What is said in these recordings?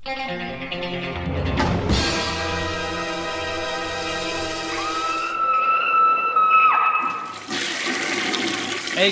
Hey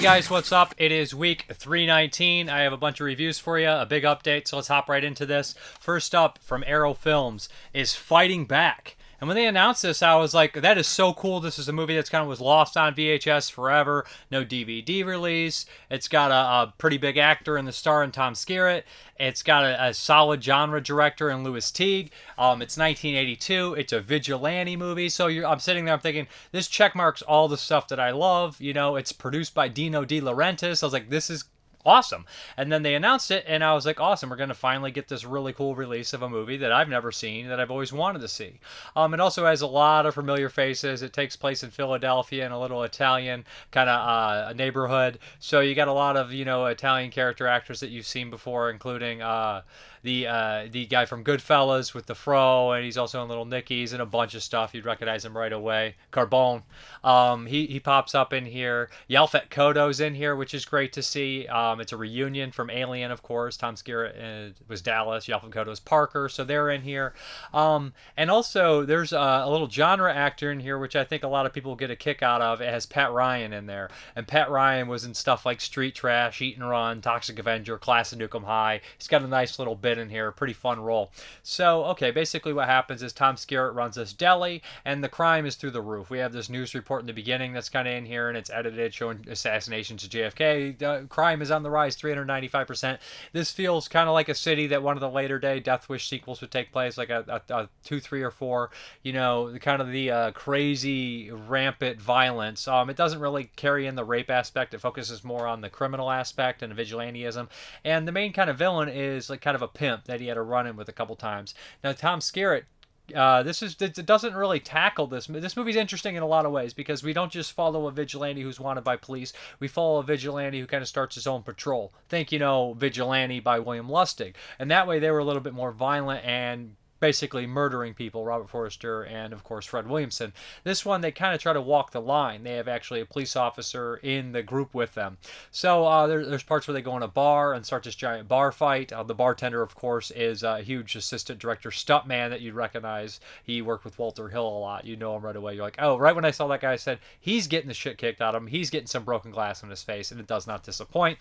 guys, what's up? It is week 319. I have a bunch of reviews for you, a big update, so let's hop right into this. First up from Arrow Films is Fighting Back. And when they announced this, I was like, that is so cool. This is a movie that's kind of was lost on VHS forever. No DVD release. It's got a pretty big actor in the star in Tom Skerritt. It's got a solid genre director in Louis Teague. It's 1982. It's a vigilante movie. So I'm sitting there, I'm thinking, this checkmarks all the stuff that I love. You know, it's produced by Dino De Laurentiis. I was like, this is awesome. And then they announced it, and I was like, awesome, we're going to finally get this really cool release of a movie that I've never seen, that I've always wanted to see. It also has a lot of familiar faces. It takes place in Philadelphia in a little Italian kind of neighborhood. So you got a lot of, Italian character actors that you've seen before, including the guy from Goodfellas with the fro, and he's also in Little Nicky's and a bunch of stuff. You'd recognize him right away. Carbone. He pops up in here. Yaphet Kotto's in here, which is great to see. It's a reunion from Alien, of course. Tom Skerritt was Dallas. Yaphet Kotto's Parker, so they're in here. And also, there's a little genre actor in here, which I think a lot of people get a kick out of. It has Pat Ryan in there. And Pat Ryan was in stuff like Street Trash, Eat and Run, Toxic Avenger, Class of Nuke 'Em High. He's got a nice little bit in here, a pretty fun role. So, okay, basically what happens is Tom Skerritt runs this deli, and the crime is through the roof. We have this news report in the beginning that's kind of in here, and it's edited, showing assassinations to JFK. Crime is on the rise, 395%. This feels kind of like a city that one of the later day Death Wish sequels would take place, like a 2, 3, or 4, kind of the crazy, rampant violence. It doesn't really carry in the rape aspect. It focuses more on the criminal aspect and vigilantism. And the main kind of villain is like kind of a pimp that he had a run-in with a couple times. Now, Tom Skerritt, it doesn't really tackle this. This movie's interesting in a lot of ways because we don't just follow a vigilante who's wanted by police. We follow a vigilante who kind of starts his own patrol. Think, Vigilante by William Lustig. And that way they were a little bit more violent and basically murdering people, Robert Forster and, of course, Fred Williamson. This one, they kind of try to walk the line. They have actually a police officer in the group with them. So there's parts where they go in a bar and start this giant bar fight. The bartender, of course, is a huge assistant director stuntman that you'd recognize. He worked with Walter Hill a lot. You know him right away. You're like, oh, right when I saw that guy, I said, he's getting the shit kicked out of him. He's getting some broken glass in his face, and it does not disappoint.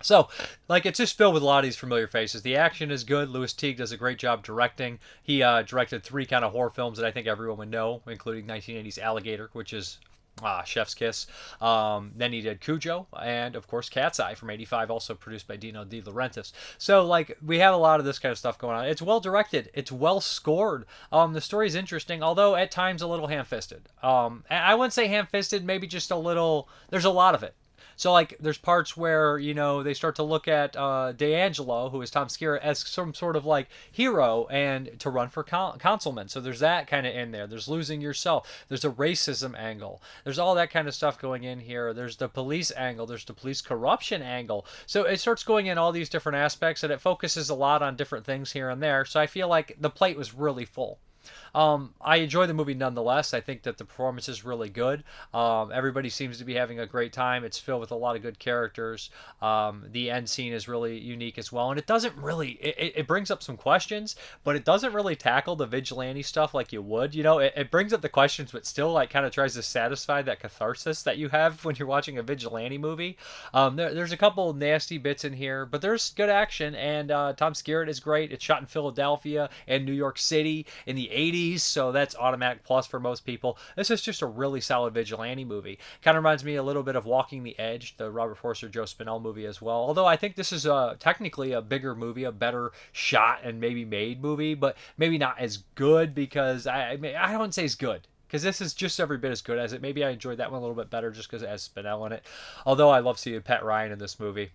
So, it's just filled with a lot of these familiar faces. The action is good. Louis Teague does a great job directing. He directed 3 kind of horror films that I think everyone would know, including 1980's Alligator, which is chef's kiss. Then he did Cujo, and of course Cat's Eye from '85, also produced by Dino De Laurentiis. So we have a lot of this kind of stuff going on. It's well directed. It's well scored. The story is interesting, although at times a little ham-fisted. I wouldn't say ham-fisted, maybe just a little. There's a lot of it. So, there's parts where, they start to look at D'Angelo, who is Tom Skerritt, as some sort of, hero and to run for councilman. So there's that kind of in there. There's losing yourself. There's a racism angle. There's all that kind of stuff going in here. There's the police angle. There's the police corruption angle. So it starts going in all these different aspects, and it focuses a lot on different things here and there. So I feel like the plate was really full. I enjoy the movie nonetheless. I think that the performance is really good. Everybody seems to be having a great time. It's filled with a lot of good characters. The end scene is really unique as well. And it doesn't really, it brings up some questions, but it doesn't really tackle the vigilante stuff like you would. It brings up the questions, but still kind of tries to satisfy that catharsis that you have when you're watching a vigilante movie. There's a couple nasty bits in here, but there's good action. And Tom Skerritt is great. It's shot in Philadelphia and New York City in the 80s, so that's automatic plus for most people. This is just a really solid vigilante movie. Kind of reminds me a little bit of Walking the Edge, the Robert Forster, Joe Spinell movie as well. Although I think this is technically a bigger movie, a better shot and maybe made movie, but maybe not as good because I wouldn't say it's good. Because this is just every bit as good as it. Maybe I enjoyed that one a little bit better just because it has Spinell in it. Although I love seeing Pat Ryan in this movie.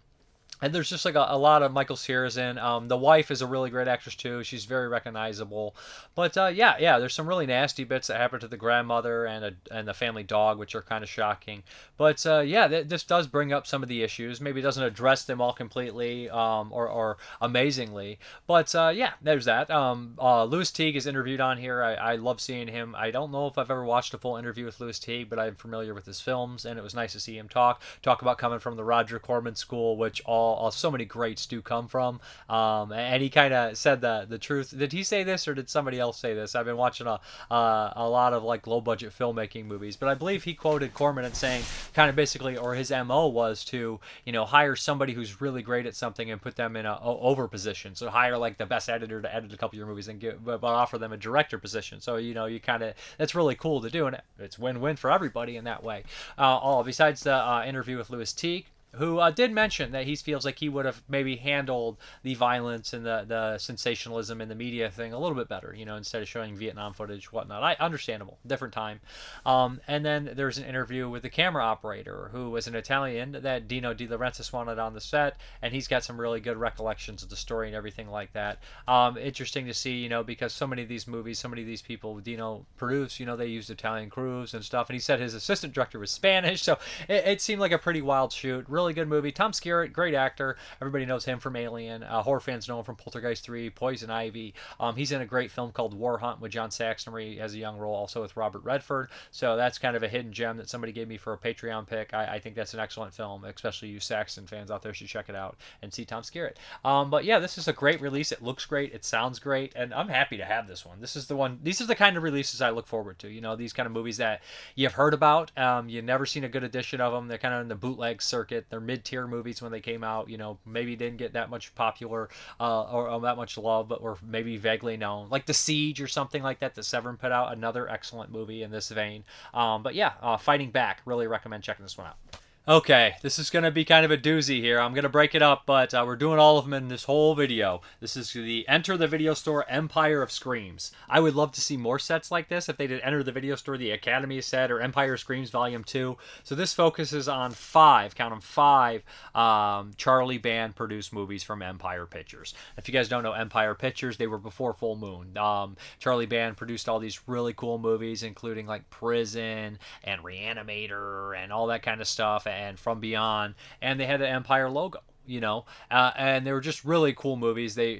And there's just like a lot of Michael Cera's in. The wife is a really great actress too. She's very recognizable. But yeah, there's some really nasty bits that happen to the grandmother and the family dog, which are kind of shocking. But yeah, this does bring up some of the issues. Maybe it doesn't address them all completely or amazingly. But yeah, there's that. Louis Teague is interviewed on here. I love seeing him. I don't know if I've ever watched a full interview with Louis Teague, but I'm familiar with his films, and it was nice to see him talk about coming from the Roger Corman school, which all all so many greats do come from. And he kind of said the truth. Did he say this or did somebody else say this? I've been watching a lot of like low budget filmmaking movies, but I believe he quoted Corman as saying kind of basically, or his MO was to, hire somebody who's really great at something and put them in a over position. So hire like the best editor to edit a couple of your movies and but offer them a director position. So, you kind of, that's really cool to do. And it's win-win for everybody in that way. Besides the interview with Louis Teague, who did mention that he feels like he would have maybe handled the violence and the sensationalism in the media thing a little bit better, instead of showing Vietnam footage, whatnot. Understandable, different time. And then there's an interview with the camera operator, who was an Italian that Dino De Laurentiis wanted on the set, and he's got some really good recollections of the story and everything like that. Interesting to see, because so many of these movies, so many of these people Dino produced, they used Italian crews and stuff, and he said his assistant director was Spanish, so it seemed like a pretty wild shoot. Really good movie. Tom Skerritt, great actor. Everybody knows him from Alien. Horror fans know him from Poltergeist 3, Poison Ivy. He's in a great film called War Hunt with John Saxon, where he has a young role, also with Robert Redford. So that's kind of a hidden gem that somebody gave me for a Patreon pick. I think that's an excellent film, especially you Saxon fans out there should check it out and see Tom Skerritt. But yeah, this is a great release. It looks great. It sounds great. And I'm happy to have this one. This is the one. These are the kind of releases I look forward to. These kind of movies that you've heard about. You've never seen a good edition of them. They're kind of in the bootleg circuit. They're mid-tier movies when they came out, maybe didn't get that much popular or that much love, but were maybe vaguely known, like The Siege or something like that Severin put out, another excellent movie in this vein. But yeah, Fighting Back, really recommend checking this one out. Okay, this is going to be kind of a doozy here. I'm going to break it up, but we're doing all of them in this whole video. This is the Enter the Video Store Empire of Screams. I would love to see more sets like this if they did Enter the Video Store, the Academy set, or Empire of Screams Volume 2. So this focuses on 5, count them 5, Charlie Band produced movies from Empire Pictures. If you guys don't know Empire Pictures, they were before Full Moon. Charlie Band produced all these really cool movies, including like Prison and Reanimator and all that kind of stuff, and From Beyond, and they had the Empire logo, and they were just really cool movies. They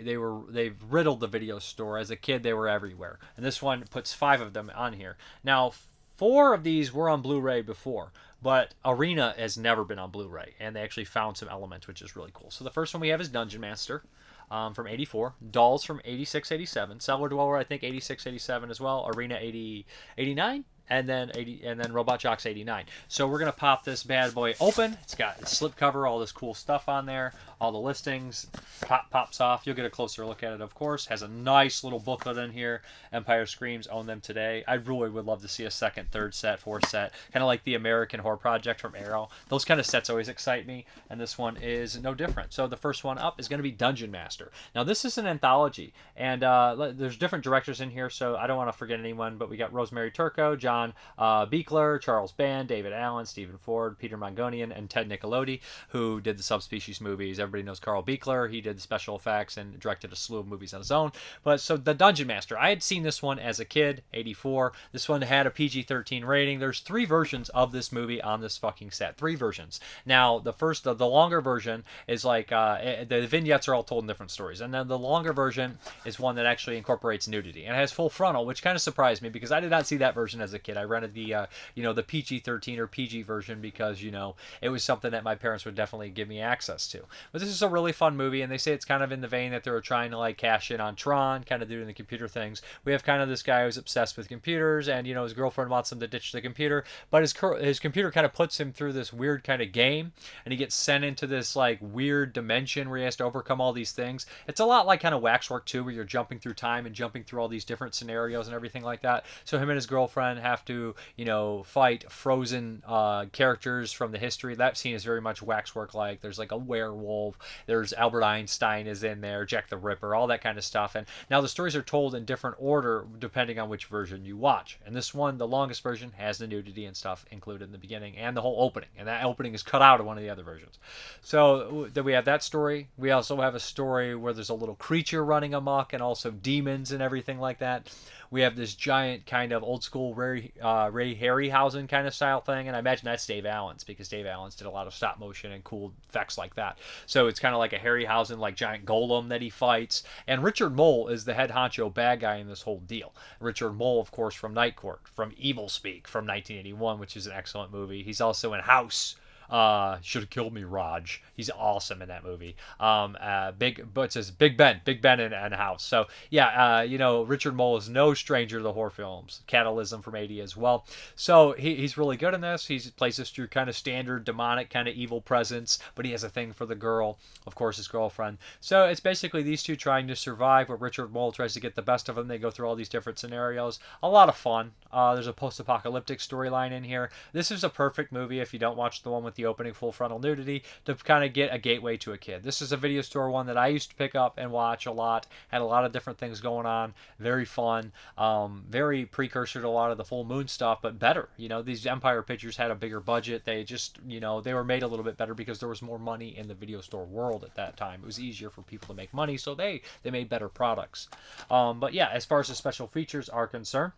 riddled the video store. As a kid, they were everywhere, and this one puts 5 of them on here. Now 4 of these were on Blu-ray before, but Arena has never been on Blu-ray, and they actually found some elements, which is really cool. So the first one we have is Dungeonmaster from 84, Dolls from 86, 87, Cellar Dweller I think 86, 87 as well, Arena 80, 89. And then Robot Jox 89. So we're gonna pop this bad boy open. It's got a slip cover, all this cool stuff on there, all the listings. Pops off. You'll get a closer look at it, of course. Has a nice little booklet in here. Empire Screams, own them today. I really would love to see a second, third set, fourth set, kind of like the American Horror Project from Arrow. Those kind of sets always excite me, and this one is no different. So the first one up is going to be Dungeonmaster. Now this is an anthology, and there's different directors in here, so I don't want to forget anyone, but we got Rosemary Turco, John Beekler, Charles Band, David Allen, Stephen Ford, Peter Mangonian, and Ted Nicolodi, who did the Subspecies movies. Everybody knows Carl Beekler. He did the special effects and directed a slew of movies on his own. But so the Dungeonmaster, I had seen this one as a kid, 84. This one had a PG-13 rating. There's 3 versions of this movie on this fucking set. 3 versions. Now, the longer version is like, the vignettes are all told in different stories. And then the longer version is one that actually incorporates nudity. And it has full frontal, which kind of surprised me because I did not see that version as a kid. I rented the the PG-13 or PG version because it was something that my parents would definitely give me access to. But this is a really fun movie, and they say it's kind of in the vein that they were trying to like cash in on Tron, kind of doing the computer things. We have kind of this guy who's obsessed with computers, and his girlfriend wants him to ditch the computer, but his computer kind of puts him through this weird kind of game, and he gets sent into this like weird dimension where he has to overcome all these things. It's a lot like kind of Waxwork 2, where you're jumping through time and jumping through all these different scenarios and everything like that. So him and his girlfriend have to fight frozen characters from the history. That scene is very much Waxwork like. There's like a werewolf, there's Albert Einstein is in there, Jack the Ripper, all that kind of stuff. And now the stories are told in different order depending on which version you watch. And this one, the longest version, has the nudity and stuff included in the beginning and the whole opening, and that opening is cut out of one of the other versions. So then we have that story. We also have a story where there's a little creature running amok and also demons and everything like that. We have this giant kind of old school Ray Harryhausen kind of style thing, and I imagine that's Dave Allen's because Dave Allen's did a lot of stop motion and cool effects like that. So it's kind of like a Harryhausen like giant golem that he fights, and Richard Mole is the head honcho bad guy in this whole deal. Richard Mole, of course, from Night Court, from Evil Speak from 1981, which is an excellent movie. He's also in House. Should have killed me, Raj. He's awesome in that movie. But it's Big Ben and House. So yeah, Richard Mole is no stranger to the horror films. Catalysm from '80 as well. So he's really good in this. He plays this your kind of standard demonic kind of evil presence, but he has a thing for the girl, of course, his girlfriend. So it's basically these two trying to survive, where Richard Mole tries to get the best of them. They go through all these different scenarios. A lot of fun. There's a post-apocalyptic storyline in here. This is a perfect movie if you don't watch the one with the opening full frontal nudity to kind of get a gateway to a kid. This is a video store one that I used to pick up and watch a lot. Had a lot of different things going on. Very fun. Very precursor to a lot of the Full Moon stuff, but better. These Empire pictures had a bigger budget. They just, they were made a little bit better because there was more money in the video store world at that time. It was easier for people to make money, so they made better products. But yeah, as far as the special features are concerned,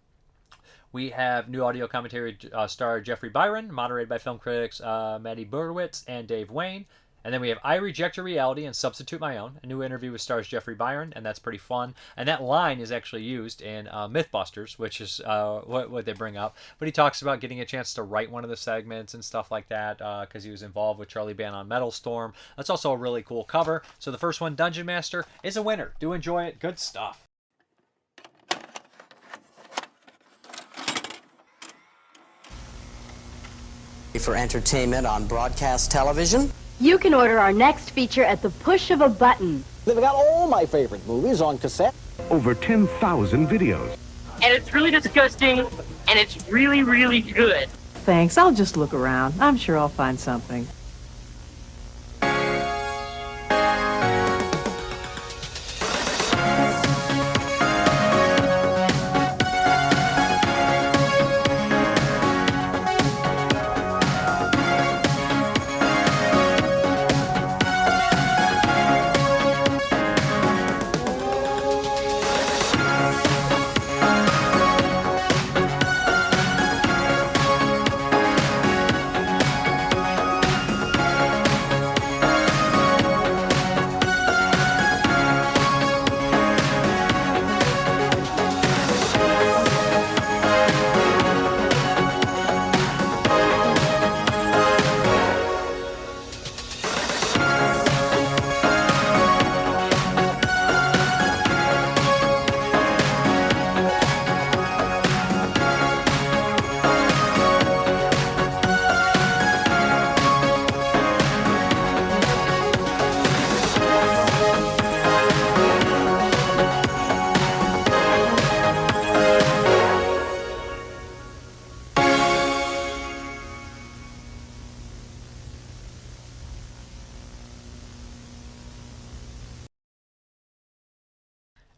we have new audio commentary star Jeffrey Byron, moderated by film critics Maddie Burwitz and Dave Wayne. And then we have I Reject Your Reality and Substitute My Own, a new interview with stars Jeffrey Byron, and that's pretty fun. And that line is actually used in Mythbusters, which is what they bring up. But he talks about getting a chance to write one of the segments and stuff like that because he was involved with Charlie Band on Metal Storm. That's also a really cool cover. So the first one, Dungeonmaster, is a winner. Do enjoy it. Good stuff. For entertainment on broadcast television. You can order our next feature at the push of a button. They've got all my favorite movies on cassette. Over 10,000 videos. And it's really disgusting, and it's really, really good. Thanks, I'll just look around. I'm sure I'll find something.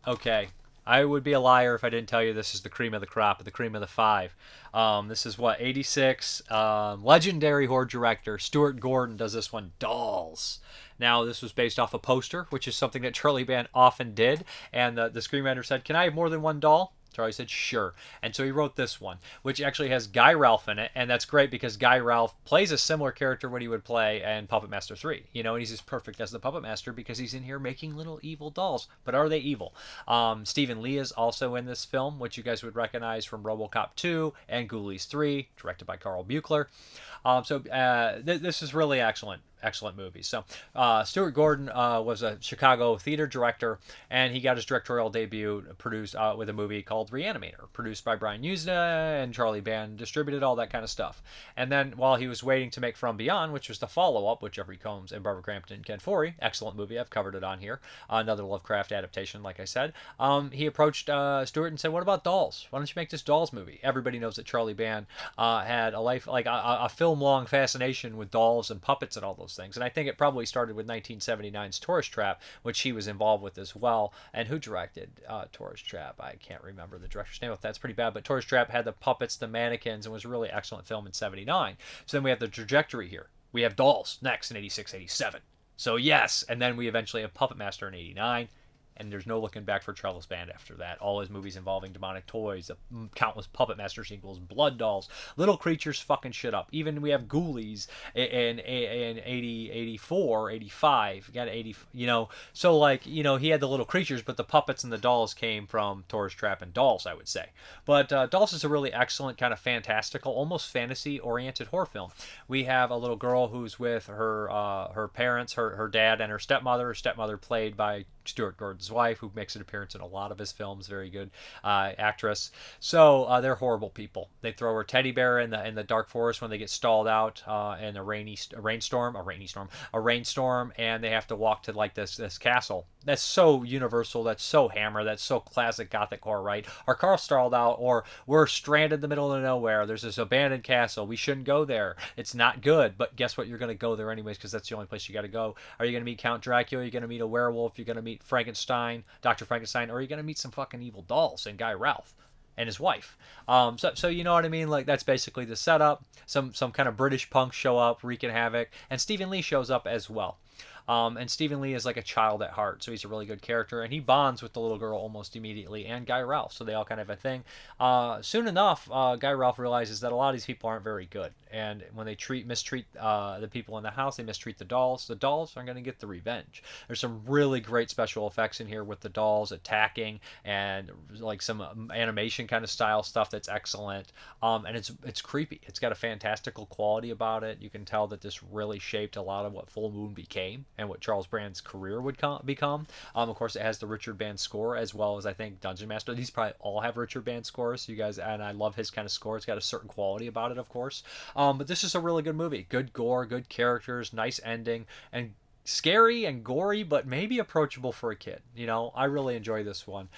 Okay, I would be a liar if I didn't tell you this is the cream of the crop, the cream of the five. This is 86. Legendary horror director Stuart Gordon does this one, Dolls. Now, this was based off a poster, which is something that Charlie Band often did. And the screenwriter said, "Can I have more than one doll?" Charlie said, "Sure." And so he wrote this one, which actually has Guy Ralph in it. And that's great because Guy Ralph plays a similar character what he would play in Puppet Master 3. And he's as perfect as the Puppet Master because he's in here making little evil dolls. But are they evil? Stephen Lee is also in this film, which you guys would recognize from RoboCop 2 and Ghoulies 3, directed by Carl Buechler. This is really excellent movie. So Stuart Gordon was a Chicago theater director, and he got his directorial debut produced with a movie called Reanimator, produced by Brian Usna and Charlie Band, distributed, all that kind of stuff. And then while he was waiting to make From Beyond, which was the follow-up with Jeffrey Combs and Barbara Crampton and Ken Foree, excellent movie, I've covered it on here, another Lovecraft adaptation, like I said, he approached Stuart and said, "What about Dolls? Why don't you make this Dolls movie?" Everybody knows that Charlie Band had a life, like a film-long fascination with dolls and puppets and all those things. And I think it probably started with 1979's Tourist Trap, which he was involved with as well. And who directed Tourist Trap? I can't remember the director's name. That's pretty bad. But Tourist Trap had the puppets, the mannequins, and was a really excellent film in 79. So then we have the trajectory here. We have Dolls next in 86, 87. So yes, and then we eventually have Puppet Master in 89. and there's no looking back for Charles Band after that. All his movies involving demonic toys, countless Puppet Master sequels, blood dolls, little creatures fucking shit up. Even we have Ghoulies in 80, 84, 85, got 80, so like, he had the little creatures, but the puppets and the dolls came from Tourist Trap and Dolls, I would say. But Dolls is a really excellent kind of fantastical, almost fantasy-oriented horror film. We have a little girl who's with her parents, her dad and her stepmother. Her stepmother played by Stuart Gordon's wife, who makes an appearance in a lot of his films. Very good actress. So they're horrible people. They throw her teddy bear in the dark forest when they get stalled out in a rainstorm, and they have to walk to like this castle. That's so universal. That's so Hammer. That's so classic Gothic horror, right? Our car's stalled out, or we're stranded in the middle of nowhere. There's this abandoned castle. We shouldn't go there. It's not good. But guess what? You're going to go there anyways because that's the only place you got to go. Are you going to meet Count Dracula? Are you going to meet a werewolf? You're going to meet Frankenstein, Dr. Frankenstein, or are you going to meet some fucking evil dolls and Guy Ralph and his wife? So you know what I mean? Like, that's basically the setup. Some kind of British punks show up, wreaking havoc, and Stephen Lee shows up as well. And Stephen Lee is like a child at heart, so he's a really good character, and he bonds with the little girl almost immediately, and Guy Ralph, so they all kind of have a thing. Soon enough, Guy Ralph realizes that a lot of these people aren't very good, and when they mistreat the people in the house, they mistreat the dolls. The dolls are going to get the revenge. There's some really great special effects in here with the dolls attacking, and like some animation kind of style stuff that's excellent, and it's creepy. It's got a fantastical quality about it. You can tell that this really shaped a lot of what Full Moon became, and what Charles Brand's career would become. Of course, it has the Richard Band score, as well as, I think, Dungeonmaster. These probably all have Richard Band scores, you guys, and I love his kind of score. It's got a certain quality about it, of course. But this is a really good movie. Good gore, good characters, nice ending, and scary and gory, but maybe approachable for a kid. I really enjoy this one.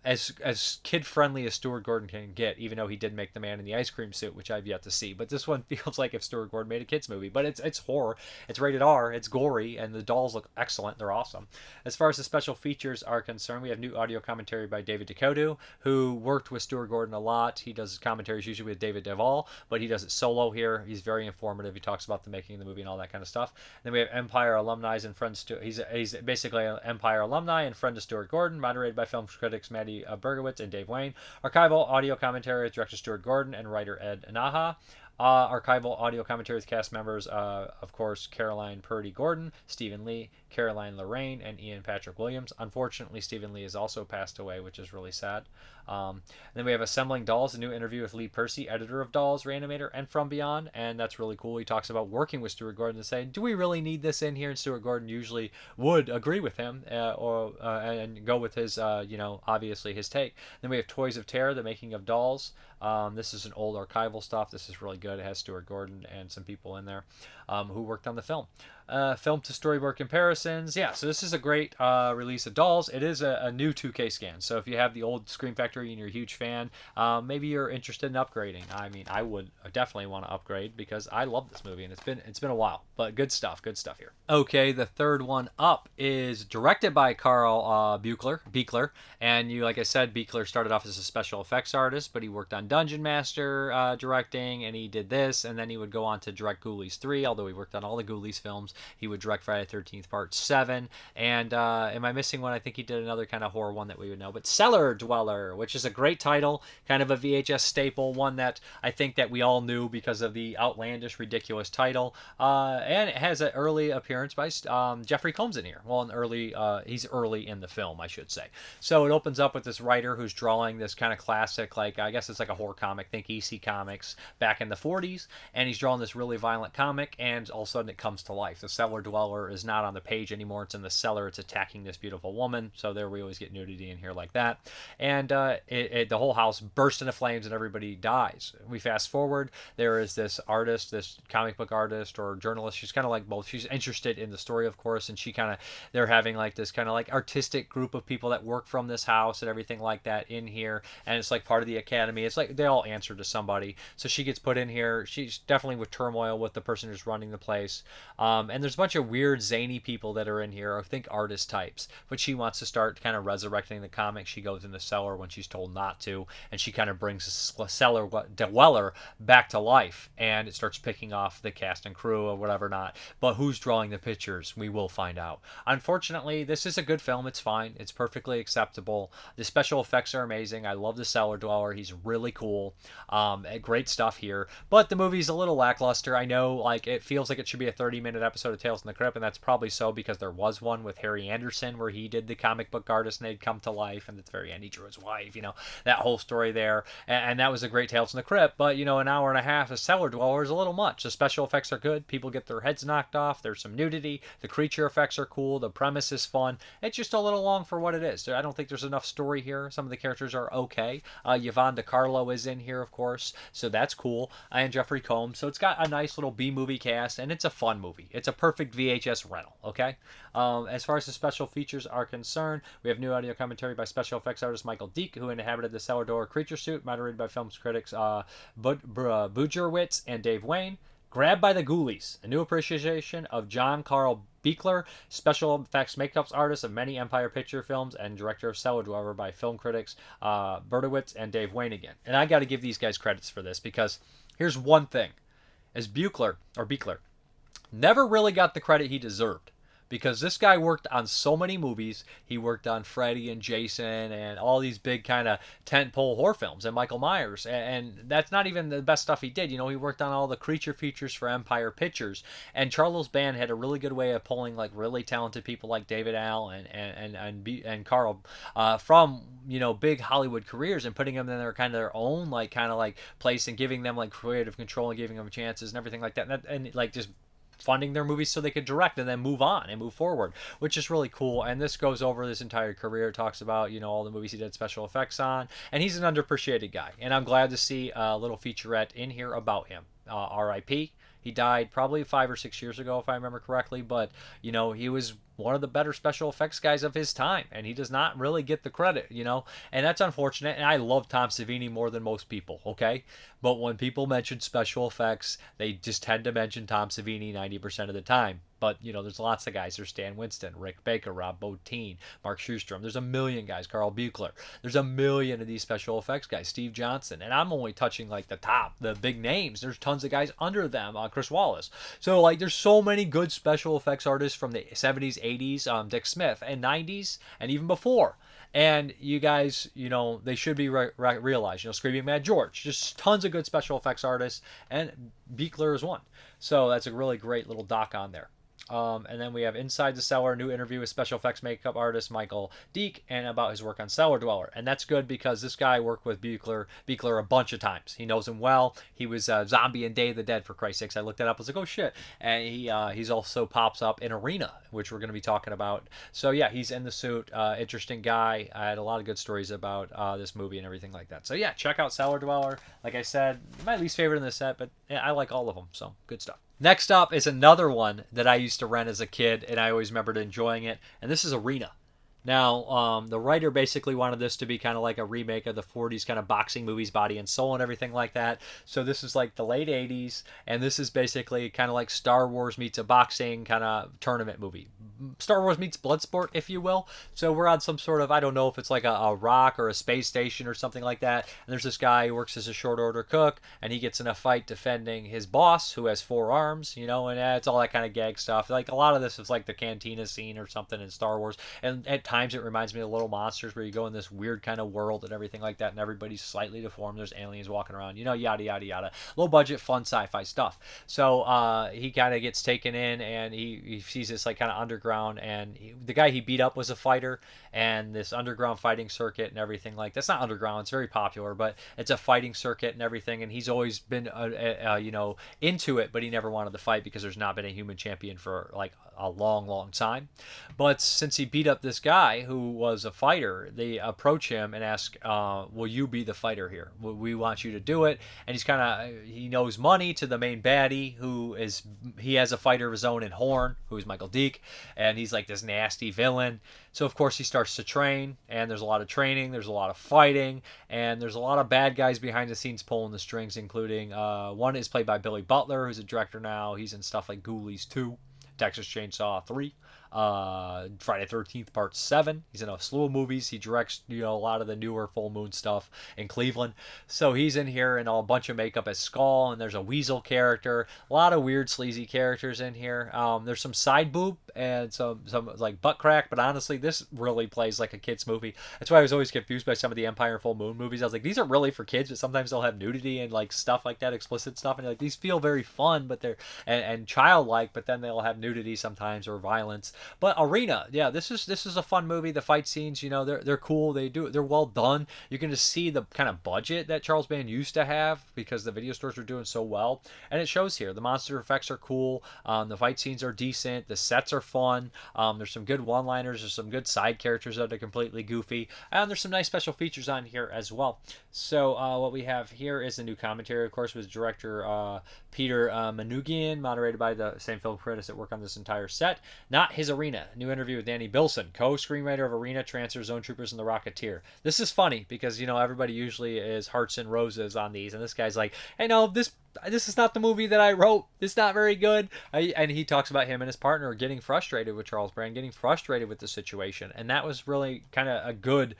As kid friendly as Stuart Gordon can get, even though he did make The Man in the Ice Cream Suit, which I've yet to see. But this one feels like if Stuart Gordon made a kids movie. But it's horror, it's rated R, it's gory, and the dolls look excellent. They're awesome. As far as the special features are concerned, we have new audio commentary by David Duchovny, who worked with Stuart Gordon a lot. He does his commentaries usually with David Duvall, but he does it solo here. He's very informative. He talks about the making of the movie and all that kind of stuff. Then we have Empire alumni and friends to he's basically an Empire alumni and friend to Stuart Gordon, moderated by film critics Maddie Bergowitz and Dave Wayne. Archival audio commentary with director Stuart Gordon and writer Ed Naha. Archival audio commentary with cast members, of course, Caroline Purdy Gordon, Stephen Lee, Caroline Lorraine, and Ian Patrick Williams. Unfortunately, Stephen Lee has also passed away, which is really sad. Then we have Assembling Dolls, a new interview with Lee Percy, editor of Dolls, Reanimator, and From Beyond, and that's really cool. He talks about working with Stuart Gordon and saying, do we really need this in here? And Stuart Gordon usually would agree with him and go with his, obviously his take. Then we have Toys of Terror, the making of Dolls. This is an old archival stuff. This is really good. It has Stuart Gordon and some people in there who worked on the film. Film to storyboard comparisons. Yeah, so this is a great release of Dolls. It is a new 2K scan. So if you have the old Scream Factory and you're a huge fan, maybe you're interested in upgrading. I mean, I would definitely want to upgrade because I love this movie and it's been a while. But good stuff here. Okay, the third one up is directed by Carl Buechler. And like I said, Buechler started off as a special effects artist, but he worked on Dungeonmaster directing, and he did this, and then he would go on to direct Ghoulies 3, although he worked on all the Ghoulies films. He would direct Friday the 13th Part 7, and am I missing one? I think he did another kind of horror one that we would know, but Cellar Dweller, which is a great title, kind of a VHS staple, one that I think that we all knew because of the outlandish, ridiculous title, and it has an early appearance by Jeffrey Combs in here. Well, he's early in the film, I should say. So it opens up with this writer who's drawing this kind of classic, like, I guess it's like a horror comic, think EC Comics back in the 40s, and he's drawing this really violent comic, and all of a sudden it comes to life. The Cellar Dweller is not on the page anymore, it's in the cellar, it's attacking this beautiful woman, so there we always get nudity in here like that, and the whole house bursts into flames and everybody dies. We fast forward, there is this artist, this comic book artist or journalist, she's kind of like both, she's interested in the story, of course, and they're having like this kind of like artistic group of people that work from this house and everything like that in here, and it's like part of the academy. It's like they all answer to somebody, so she gets put in here. She's definitely with turmoil with the person who's running the place, and And there's a bunch of weird, zany people that are in here, I think artist types. But she wants to start kind of resurrecting the comic. She goes in the cellar when she's told not to, and she kind of brings the cellar dweller back to life, and it starts picking off the cast and crew or whatever not. But who's drawing the pictures? We will find out. Unfortunately, this is a good film. It's fine. It's perfectly acceptable. The special effects are amazing. I love the cellar dweller. He's really cool. Great stuff here. But the movie's a little lackluster. I know, like, it feels like it should be a 30-minute episode of Tales from the Crypt, and that's probably so because there was one with Harry Anderson where he did the comic book artist and they'd come to life, and at the very end he drew his wife, that whole story there. And that was a great Tales from the Crypt, but, an hour and a half of cellar dweller is a little much. The special effects are good. People get their heads knocked off. There's some nudity. The creature effects are cool. The premise is fun. It's just a little long for what it is. I don't think there's enough story here. Some of the characters are okay. Yvonne DiCarlo is in here, of course, so that's cool. And Jeffrey Combs. So it's got a nice little B-movie cast, and it's a fun movie. It's a perfect VHS rental, okay? As far as the special features are concerned, we have new audio commentary by special effects artist Michael Deek, who inhabited the cellar dweller creature suit, moderated by film critics Bujerwitz and Dave Wayne. Grabbed by the Ghoulies, a new appreciation of John Carl Buechler, special effects makeups artist of many Empire Picture films and director of Cellar Dweller by film critics Bertowitz and Dave Wayne again. And I got to give these guys credits for this because here's one thing. As Buechler never really got the credit he deserved. Because this guy worked on so many movies. He worked on Freddy and Jason and all these big kind of tentpole horror films and Michael Myers. And that's not even the best stuff he did. He worked on all the creature features for Empire Pictures. And Charles Band had a really good way of pulling like really talented people like David Al and Carl from big Hollywood careers and putting them in their own like place and giving them like creative control and giving them chances and everything like that. And like just funding their movies so they could direct and then move on and move forward, which is really cool. And this goes over this entire career, talks about all the movies he did special effects on, and he's an underappreciated guy, and I'm glad to see a little featurette in here about him. R.I.P. He died probably 5 or 6 years ago, if I remember correctly, but he was one of the better special effects guys of his time, and he does not really get the credit, and that's unfortunate. And I love Tom Savini more than most people, okay? But when people mention special effects, they just tend to mention Tom Savini 90% of the time. But, there's lots of guys. There's Stan Winston, Rick Baker, Rob Bottin, Mark Schustrom. There's a million guys. Carl Buechler. There's a million of these special effects guys. Steve Johnson. And I'm only touching, like, the big names. There's tons of guys under them. Chris Wallace. So, like, there's so many good special effects artists from the 70s, 80s, Dick Smith, and 90s, and even before. And you guys, they should be realized. Screaming Mad George. Just tons of good special effects artists. And Buechler is one. So that's a really great little doc on there. And then we have Inside the Cellar, a new interview with special effects makeup artist Michael Deek, and about his work on Cellar Dweller. And that's good because this guy worked with Buechler a bunch of times. He knows him well. He was Zombie in Day of the Dead, for Christ's sakes. I looked that up. I was like, oh shit. And he's also pops up in Arena, which we're going to be talking about. So yeah, he's in the suit. Interesting guy. I had a lot of good stories about this movie and everything like that. So yeah, check out Cellar Dweller. Like I said, my least favorite in the set, but yeah, I like all of them. So good stuff. Next up is another one that I used to rent as a kid, and I always remembered enjoying it, and this is Arena. Now, the writer basically wanted this to be kind of like a remake of the 40s kind of boxing movies, Body and Soul and everything like that. So this is like the late 80s, and this is basically kind of like Star Wars meets a boxing kind of tournament movie. Star Wars meets Bloodsport, if you will. So we're on some sort of, I don't know if it's like a rock or a space station or something like that. And there's this guy who works as a short order cook, and he gets in a fight defending his boss who has 4 arms, and it's all that kind of gag stuff. Like a lot of this is like the cantina scene or something in Star Wars. And at times it reminds me of Little Monsters, where you go in this weird kind of world and everything like that, and everybody's slightly deformed. There's aliens walking around, yada, yada, yada. Low budget, fun sci-fi stuff. So he kind of gets taken in, and he sees this like kind of underground, and the guy he beat up was a fighter, and this underground fighting circuit and everything like that's not underground, it's very popular, but it's a fighting circuit and everything, and he's always been into it, but he never wanted to fight because there's not been a human champion for like a long time. But since he beat up this guy who was a fighter, they approach him and ask, will you be the fighter here? We want you to do it. And he knows money to the main baddie, he has a fighter of his own in Horn, who's Michael Deek, and he's like this nasty villain. So of course he starts to train, and there's a lot of training, there's a lot of fighting, and there's a lot of bad guys behind the scenes pulling the strings, including one is played by Billy Butler, who's a director now. He's in stuff like Ghoulies 2. Texas Chainsaw 3, Friday 13th Part 7. He's in a slew of movies. He directs, a lot of the newer Full Moon stuff in Cleveland. So he's in here in a bunch of makeup as Skull, and there's a weasel character. A lot of weird, sleazy characters in here. There's some side boob and some like butt crack, but honestly, this really plays like a kid's movie. That's why I was always confused by some of the Empire and Full Moon movies. I was like, these are really for kids, but sometimes they'll have nudity and like stuff like that, explicit stuff, and like these feel very fun, but they're and childlike, but then they'll have nudity sometimes or violence. But Arena, yeah, this is a fun movie. The fight scenes, they're cool. They're well done. You can just see the kind of budget that Charles Band used to have because the video stores are doing so well, and it shows here. The monster effects are cool. The fight scenes are decent. The sets are fun. There's some good one-liners. There's some good side characters that are completely goofy, and there's some nice special features on here as well. So what we have here is a new commentary, of course, with director Peter Manoogian, moderated by the same film critics that work on this entire set. Not his Arena. New interview with Danny Bilson, co-screenwriter of Arena, Transfer, Zone Troopers, and The Rocketeer. This is funny because, everybody usually is hearts and roses on these, and this guy's like, hey, no, this is not the movie that I wrote. It's not very good. And he talks about him and his partner getting frustrated with Charles Brand, getting frustrated with the situation. And that was really kind of a good,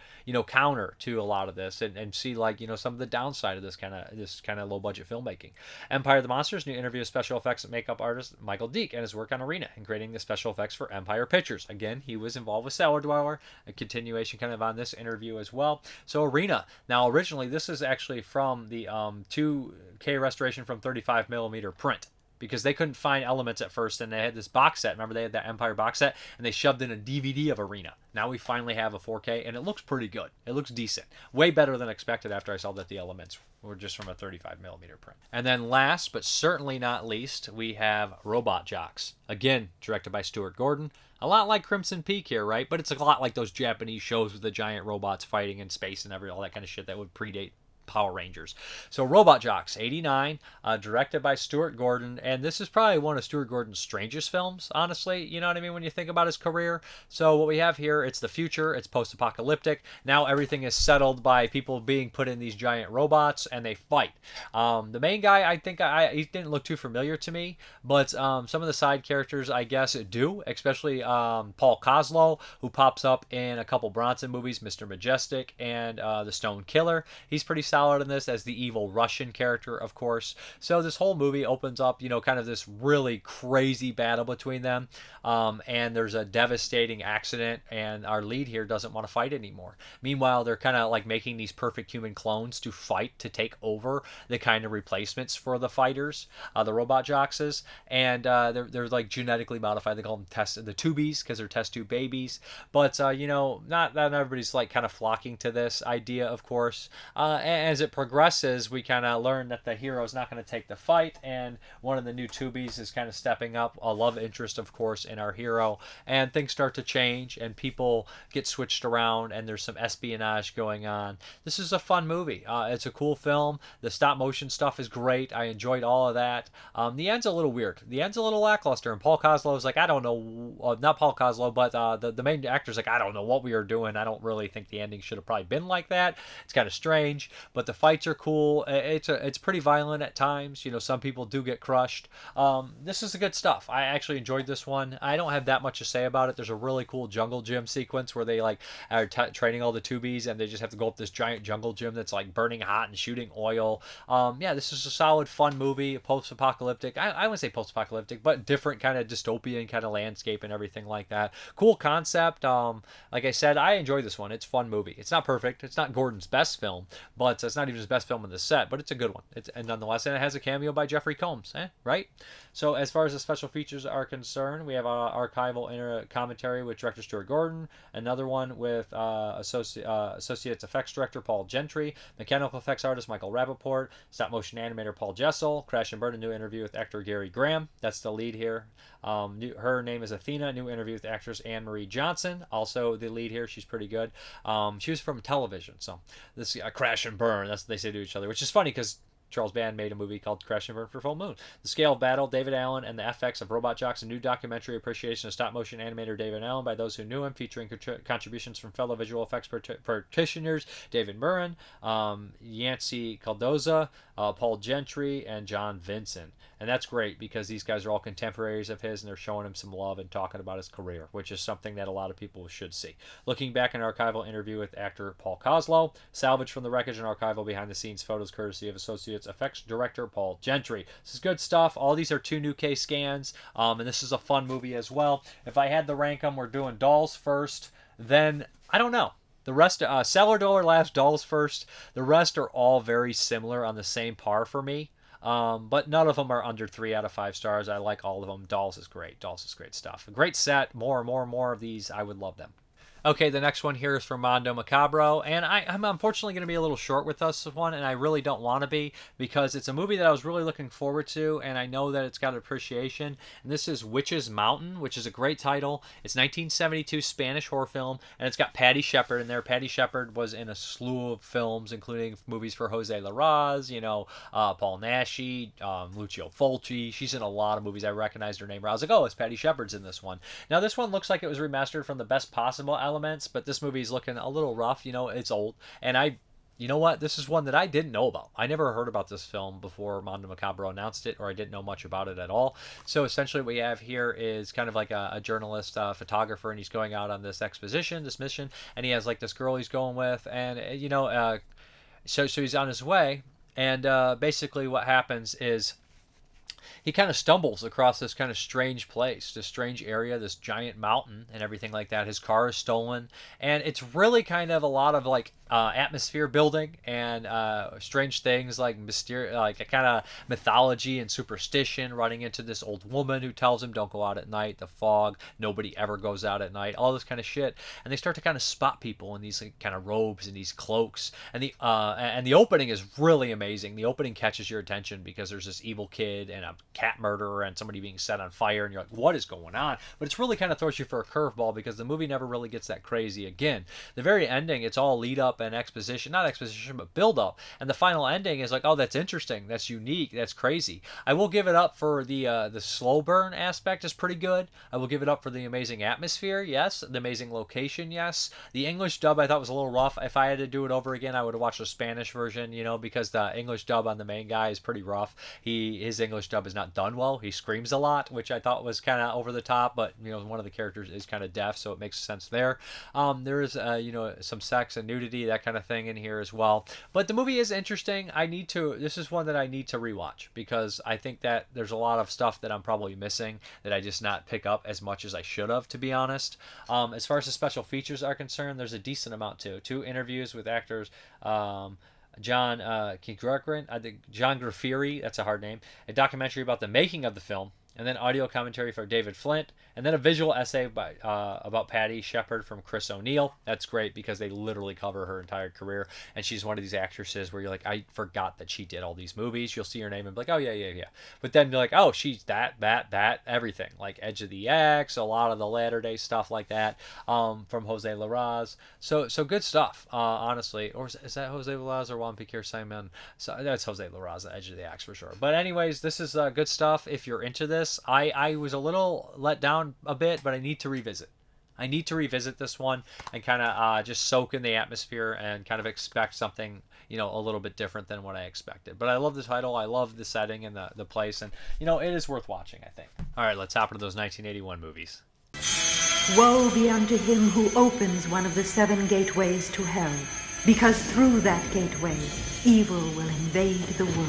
counter to a lot of this and see like, some of the downside of this kind of low budget filmmaking. Empire of the Monsters, new interview with special effects and makeup artist Michael Deek and his work on Arena and creating the special effects for Empire Pictures. Again, he was involved with Cellar, a continuation kind of on this interview as well. So Arena. Now, originally, this is actually from the 2K restoration from 35mm print because they couldn't find elements at first, and they had this box set. Remember, they had that Empire box set, and they shoved in a DVD of Arena. Now we finally have a 4K, and it looks pretty good. It looks decent. Way better than expected after I saw that the elements were just from a 35mm print. And then last, but certainly not least, we have Robot Jocks. Again, directed by Stuart Gordon. A lot like Crimson Peak here, right? But it's a lot like those Japanese shows with the giant robots fighting in space and all that kind of shit that would predate Power Rangers. So Robot Jocks, 89, directed by Stuart Gordon, and this is probably one of Stuart Gordon's strangest films, honestly, you know what I mean, when you think about his career. So what we have here, it's the future, it's post-apocalyptic. Now everything is settled by people being put in these giant robots, and they fight. The main guy, I think, he didn't look too familiar to me, but some of the side characters, I guess, do, especially Paul Kozlo, who pops up in a couple Bronson movies, Mr. Majestic and The Stone Killer. He's pretty solid in this as the evil Russian character, of course. So this whole movie opens up, kind of this really crazy battle between them, and there's a devastating accident, and our lead here doesn't want to fight anymore. Meanwhile, they're kind of like making these perfect human clones to fight, to take over the kind of replacements for the fighters, the Robot Jockses, and they're like genetically modified. They call them the tubies because they're test tube babies. But not everybody's like kind of flocking to this idea, of course. And as it progresses, we kind of learn that the hero is not going to take the fight, and one of the new tubies is kind of stepping up, a love interest, of course, in our hero, and things start to change, and people get switched around, and there's some espionage going on. This is a fun movie. It's a cool film. The stop motion stuff is great. I enjoyed all of that. The end's a little weird. The end's a little lackluster, and Paul Kozlo is like, I don't know, not Paul Kozlo, but the main actor's like, I don't know what we were doing. I don't really think the ending should have probably been like that. It's kind of strange. But the fights are cool. It's pretty violent at times. Some people do get crushed. This is the good stuff. I actually enjoyed this one. I don't have that much to say about it. There's a really cool jungle gym sequence where they are training all the tubies, and they just have to go up this giant jungle gym that's like burning hot and shooting oil. This is a solid, fun movie. Post-apocalyptic. I wouldn't say post-apocalyptic, but different kind of dystopian kind of landscape and everything like that. Cool concept. Like I said, I enjoy this one. It's a fun movie. It's not perfect. It's not Gordon's best film, but it's not even his best film in the set, but it's a good one. And nonetheless, and it has a cameo by Jeffrey Combs, right? So as far as the special features are concerned, we have an archival commentary with director Stuart Gordon, another one with associates effects director Paul Gentry, mechanical effects artist Michael Rappaport, stop motion animator Paul Jessel, Crash and Burn, a new interview with actor Gary Graham. That's the lead here. Her name is Athena, new interview with actress Anne Marie Johnson, also the lead here. She's pretty good. She was from television, so this Crash and Burn, that's what they say to each other, which is funny because Charles Band made a movie called Crash and Burn for Full Moon. The Scale of Battle, David Allen and the FX of Robot Jox, a new documentary appreciation of stop-motion animator David Allen by those who knew him, featuring contributions from fellow visual effects practitioners David Murren, Yancey Caldoza, Paul Gentry, and John Vincent. And that's great because these guys are all contemporaries of his and they're showing him some love and talking about his career, which is something that a lot of people should see. Looking back, an archival interview with actor Paul Koslow, salvaged from the wreckage and archival behind-the-scenes photos courtesy of Associates Effects Director Paul Gentry. This is good stuff. All these are 2 new K scans, and this is a fun movie as well. If I had to rank them, we're doing Dolls first, then I don't know. The rest, Cellar, Dollar last, Dolls first. The rest are all very similar on the same par for me. But none of them are under 3 out of 5 stars. I like all of them. Dolls is great. Dolls is great stuff. A great set. More of these. I would love them. Okay, the next one here is from Mondo Macabro, and I'm unfortunately going to be a little short with this one, and I really don't want to be, because it's a movie that I was really looking forward to, and I know that it's got appreciation, and this is Witch's Mountain, which is a great title. It's 1972 Spanish horror film, and it's got Patty Shepard in there. Patty Shepard was in a slew of films, including movies for Jose Larraz, Paul Naschy, Lucio Fulci. She's in a lot of movies. I recognized her name. I was like, oh, it's Patty Shepard's in this one. Now, this one looks like it was remastered from the best possible elements, but this movie's looking a little rough. It's old, and you know what? This is one that I didn't know about. I never heard about this film before Mondo Macabro announced it, or I didn't know much about it at all. So essentially what we have here is kind of like a journalist, photographer, and he's going out on this mission, and he has like this girl he's going with, and so he's on his way, and basically what happens is he kind of stumbles across this kind of strange place, this strange area, this giant mountain and everything like that. His car is stolen, and it's really kind of a lot of like atmosphere building and strange things like like a kind of mythology and superstition, running into this old woman who tells him don't go out at night, the fog, nobody ever goes out at night, all this kind of shit. And they start to kind of spot people in these like, kind of robes and these cloaks, and the opening is really amazing. The opening catches your attention because there's this evil kid and a cat murderer and somebody being set on fire, and you're like, what is going on? But it's really kind of throws you for a curveball because the movie never really gets that crazy again. The very ending, it's all lead up and not exposition, but build up. And the final ending is like, oh, that's interesting, that's unique, that's crazy. I will give it up for the slow burn aspect is pretty good. I will give it up for the amazing atmosphere, yes. The amazing location, yes. The English dub I thought was a little rough. If I had to do it over again, I would have watched the Spanish version, because the English dub on the main guy is pretty rough. His English dub is not done well. He screams a lot, which I thought was kind of over the top, but one of the characters is kind of deaf, so it makes sense there. There is some sex and nudity, that kind of thing in here as well. But the movie is interesting. This is one that I need to rewatch because I think that there's a lot of stuff that I'm probably missing that I just not pick up as much as I should have, to be honest. As far as the special features are concerned, there's a decent amount too. 2 interviews with actors, John John Graffieri, that's a hard name, a documentary about the making of the film, and then audio commentary from David Flint, and then a visual essay about Patty Shepard from Chris O'Neill. That's great because they literally cover her entire career, and she's one of these actresses where you're like, I forgot that she did all these movies. You'll see her name and be like, oh, yeah. But then you're like, oh, she's that, everything. Like Edge of the X, a lot of the latter-day stuff like that from Jose Larraz. So good stuff, honestly. Or is that Jose Larraz or Juan Piquer Simon? So that's Jose Larraz, Edge of the X for sure. But anyways, this is good stuff if you're into this. I was a little let down a bit, but I need to revisit. This one and kind of just soak in the atmosphere and kind of expect something, a little bit different than what I expected. But I love the title. I love the setting and the place. And, it is worth watching, I think. All right, let's hop into those 1981 movies. Woe be unto him who opens one of the 7 gateways to hell, because through that gateway, evil will invade the world.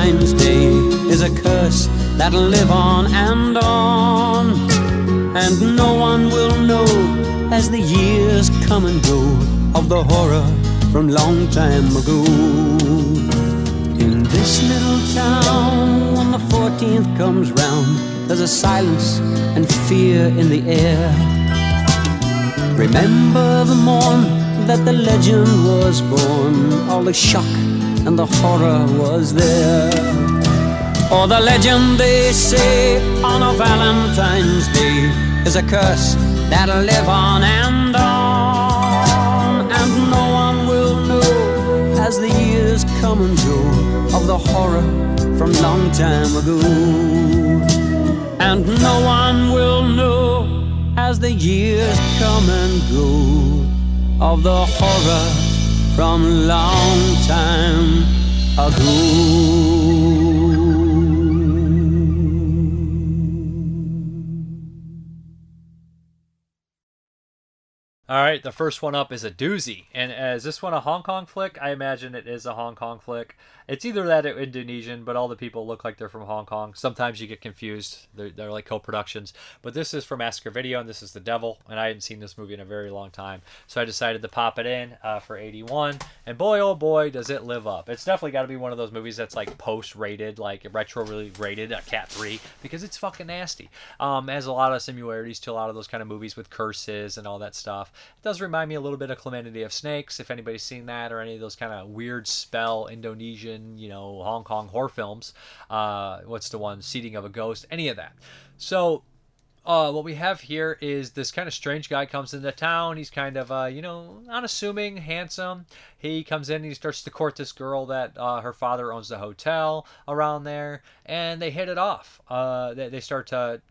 Valentine's Day is a curse that'll live on, and no one will know as the years come and go of the horror from long time ago. In this little town, when the 14th comes round, there's a silence and fear in the air. Remember the morn that the legend was born, all the shock and the horror was there. Or the legend, they say, on a Valentine's Day is a curse that'll live on, and no one will know as the years come and go of the horror from long time ago. And no one will know as the years come and go of the horror from long time ago. All right, the first one up is a doozy. And is this one a Hong Kong flick? I imagine it is a Hong Kong flick. It's either that or Indonesian, but all the people look like they're from Hong Kong. Sometimes you get confused. They're like co-productions. But this is from Massacre Video, and this is The Devil. And I hadn't seen this movie in a very long time. So I decided to pop it in for 81. And boy, oh boy, does it live up. It's definitely got to be one of those movies that's like post-rated, like retro really rated, a Cat 3, because it's fucking nasty. It has a lot of similarities to a lot of those kind of movies with curses and all that stuff. It does remind me a little bit of Calamity of Snakes, if anybody's seen that, or any of those kind of weird spell Indonesian, Hong Kong horror films. What's the one? Seating of a Ghost, any of that. So what we have here is this kind of strange guy comes into town. He's kind of, unassuming, handsome. He comes in and he starts to court this girl that her father owns the hotel around there, and they hit it off. They start to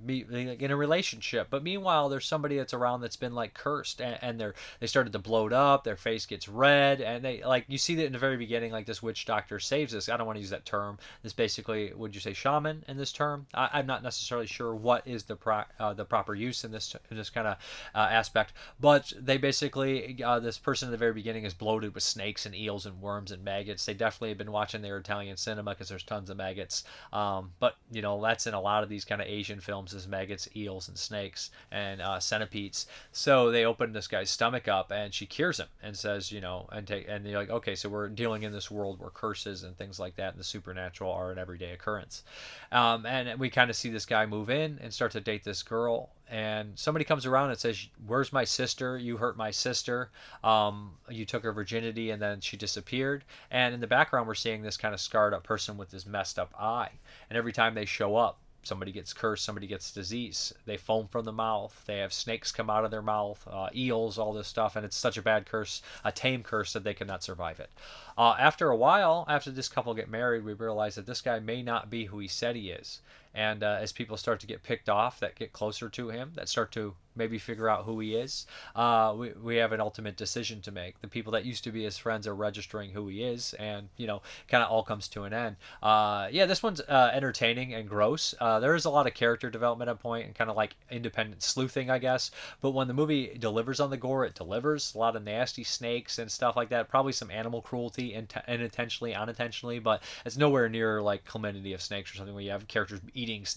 meet in a relationship, but meanwhile there's somebody that's around that's been like cursed, and they started to bloat up, their face gets red, and they, like, you see that in the very beginning, like this witch doctor saves this. I don't want to use that term. This basically, would you say shaman in this term? I'm not necessarily sure what is the proper use in this kind of aspect, but they basically, this person in the very beginning is bloated with snakes and eels and worms and maggots. They definitely have been watching their Italian cinema because there's tons of maggots, but that's in a lot of these kind of Asian films, is maggots, eels, and snakes, and centipedes. So they open this guy's stomach up, and she cures him and says, and you're like, okay, so we're dealing in this world where curses and things like that and the supernatural are an everyday occurrence. And we kind of see this guy move in and start to date this girl, and somebody comes around and says, where's my sister? You hurt my sister. You took her virginity, and then she disappeared. And in the background, we're seeing this kind of scarred up person with this messed up eye, and every time they show up, somebody gets cursed, somebody gets disease. They foam from the mouth. They have snakes come out of their mouth, eels, all this stuff, and it's such a bad curse, a tame curse, that they could not survive it. After a while, after this couple get married, we realize that this guy may not be who he said he is. And as people start to get picked off, that get closer to him, that start to maybe figure out who he is, we have an ultimate decision to make. The people that used to be his friends are registering who he is, and kind of all comes to an end. This one's entertaining and gross. There is a lot of character development at point and kind of like independent sleuthing, I guess, but when the movie delivers on the gore, it delivers. A lot of nasty snakes and stuff like that, probably some animal cruelty unintentionally, but it's nowhere near like Calamity of Snakes or something, where you have characters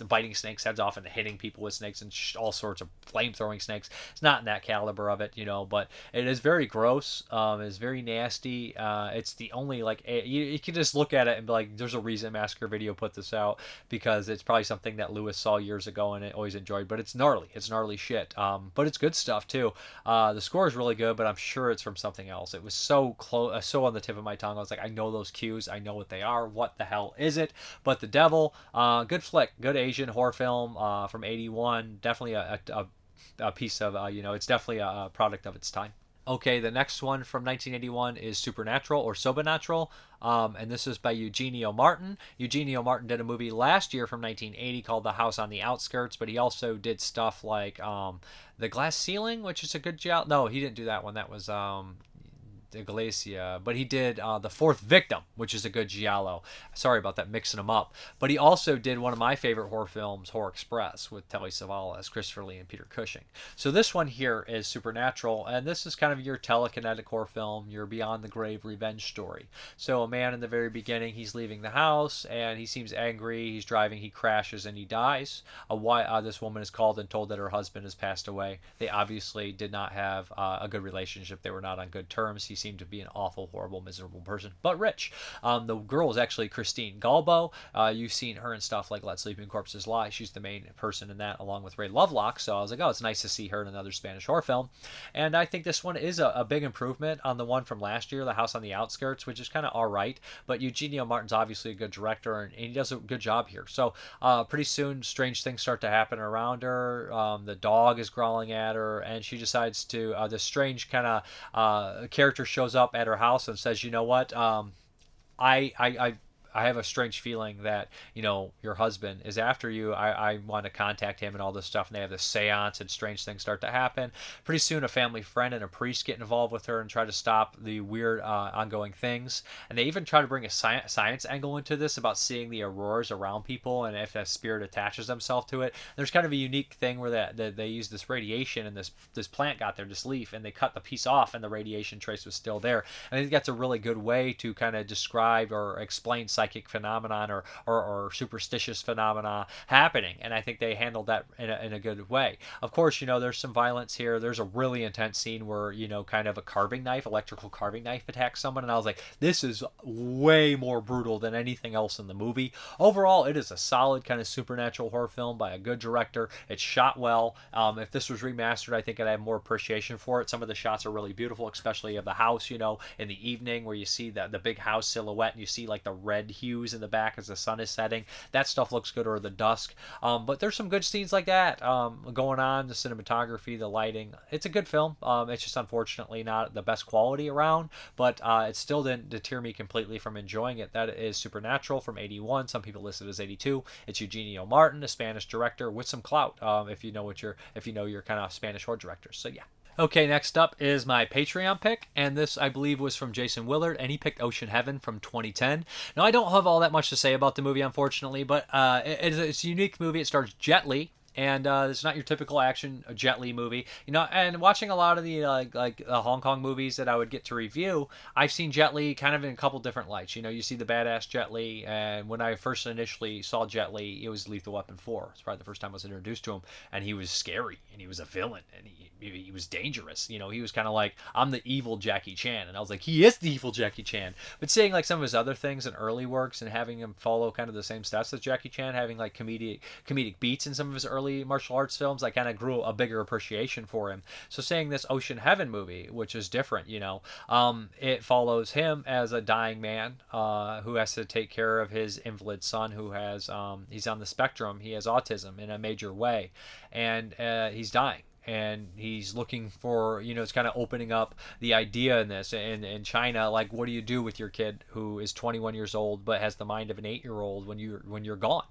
biting snakes' heads off and hitting people with snakes and all sorts of flamethrowing snakes. It's not in that caliber of it, but it is very gross. It's very nasty. It's the only, like, you can just look at it and be like, there's a reason Massacre Video put this out, because it's probably something that Lewis saw years ago and it always enjoyed, but it's gnarly. It's gnarly shit. But it's good stuff too. The score is really good, but I'm sure it's from something else. It was so close, so on the tip of my tongue. I was like, I know those cues. I know what they are. What the hell is it? But The Devil, good flick. Good Asian horror film from 81. Definitely a piece of, it's definitely a product of its time. Okay, the next one from 1981 is Supernatural or Sobernatural, and this is by Eugenio Martin. Eugenio Martin did a movie last year from 1980 called The House on the Outskirts, but he also did stuff like The Glass Ceiling, which is a good job. No, he didn't do that one. That was Iglesia, but he did The Fourth Victim, which is a good giallo. Sorry about that, mixing them up. But he also did one of my favorite horror films, Horror Express, with Telly Savalas, Christopher Lee, and Peter Cushing. So this one here is supernatural, and this is kind of your telekinetic horror film, your beyond the grave revenge story. So a man in the very beginning, he's leaving the house, and he seems angry. He's driving, he crashes, and he dies. This woman is called and told that her husband has passed away. They obviously did not have a good relationship. They were not on good terms. He seemed to be an awful, horrible, miserable person, but rich. The girl is actually Christine Galbo. You've seen her in stuff like Let Sleeping Corpses Lie. She's the main person in that, along with Ray Lovelock. So I was like, oh, it's nice to see her in another Spanish horror film. And I think this one is a big improvement on the one from last year, The House on the Outskirts, which is kind of all right. But Eugenio Martin's obviously a good director, and he does a good job here. So pretty soon, strange things start to happen around her. The dog is growling at her, and she decides to, this strange kind of character shows up at her house and says, you know what, I have a strange feeling that, your husband is after you. I want to contact him and all this stuff. And they have this seance and strange things start to happen. Pretty soon a family friend and a priest get involved with her and try to stop the weird ongoing things. And they even try to bring a science angle into this about seeing the auroras around people and if that spirit attaches themselves to it. There's kind of a unique thing where they use this radiation and this plant got there, this leaf, and they cut the piece off and the radiation trace was still there. And I think that's a really good way to kind of describe or explain psychic phenomenon or superstitious phenomena happening, and I think they handled that in a good way. Of course, there's some violence here. There's a really intense scene where kind of electrical carving knife attacks someone, and I was like, this is way more brutal than anything else in the movie. Overall, it is a solid kind of supernatural horror film by a good director. It's shot well. If this was remastered, I think I'd have more appreciation for it. Some of the shots are really beautiful, especially of the house, in the evening where you see the big house silhouette and you see like the red hues in the back as the sun is setting. That stuff looks good, or the dusk. But there's some good scenes like that going on. The cinematography, the lighting. It's a good film. It's just unfortunately not the best quality around, but it still didn't deter me completely from enjoying it. That is Supernatural from 81. Some people list it as 82. It's Eugenio Martin, a Spanish director with some clout. If you know your kind of Spanish horror directors. So yeah. Okay, next up is my Patreon pick, and this, I believe, was from Jason Willard, and he picked Ocean Heaven from 2010. Now, I don't have all that much to say about the movie, unfortunately, but it's a unique movie. It stars Jet Li, and it's not your typical action Jet Li movie, and watching a lot of the Hong Kong movies that I would get to review, I've seen Jet Li kind of in a couple different lights. You see the badass Jet Li, and when I first initially saw Jet Li, it was Lethal Weapon 4. It's probably the first time I was introduced to him, and he was scary, and he was a villain, and he was dangerous. He was kind of like, I'm the evil Jackie Chan, and I was like, he is the evil Jackie Chan. But seeing like some of his other things in early works and having him follow kind of the same steps as Jackie Chan, having like comedic beats in some of his early martial arts films, I kind of grew a bigger appreciation for him. So seeing this Ocean Heaven movie, which is different, it follows him as a dying man who has to take care of his invalid son who has he's on the spectrum. He has autism in a major way, and he's dying. And he's looking for, it's kind of opening up the idea in this. In China, like, what do you do with your kid who is 21 years old but has the mind of an 8-year-old when you're gone?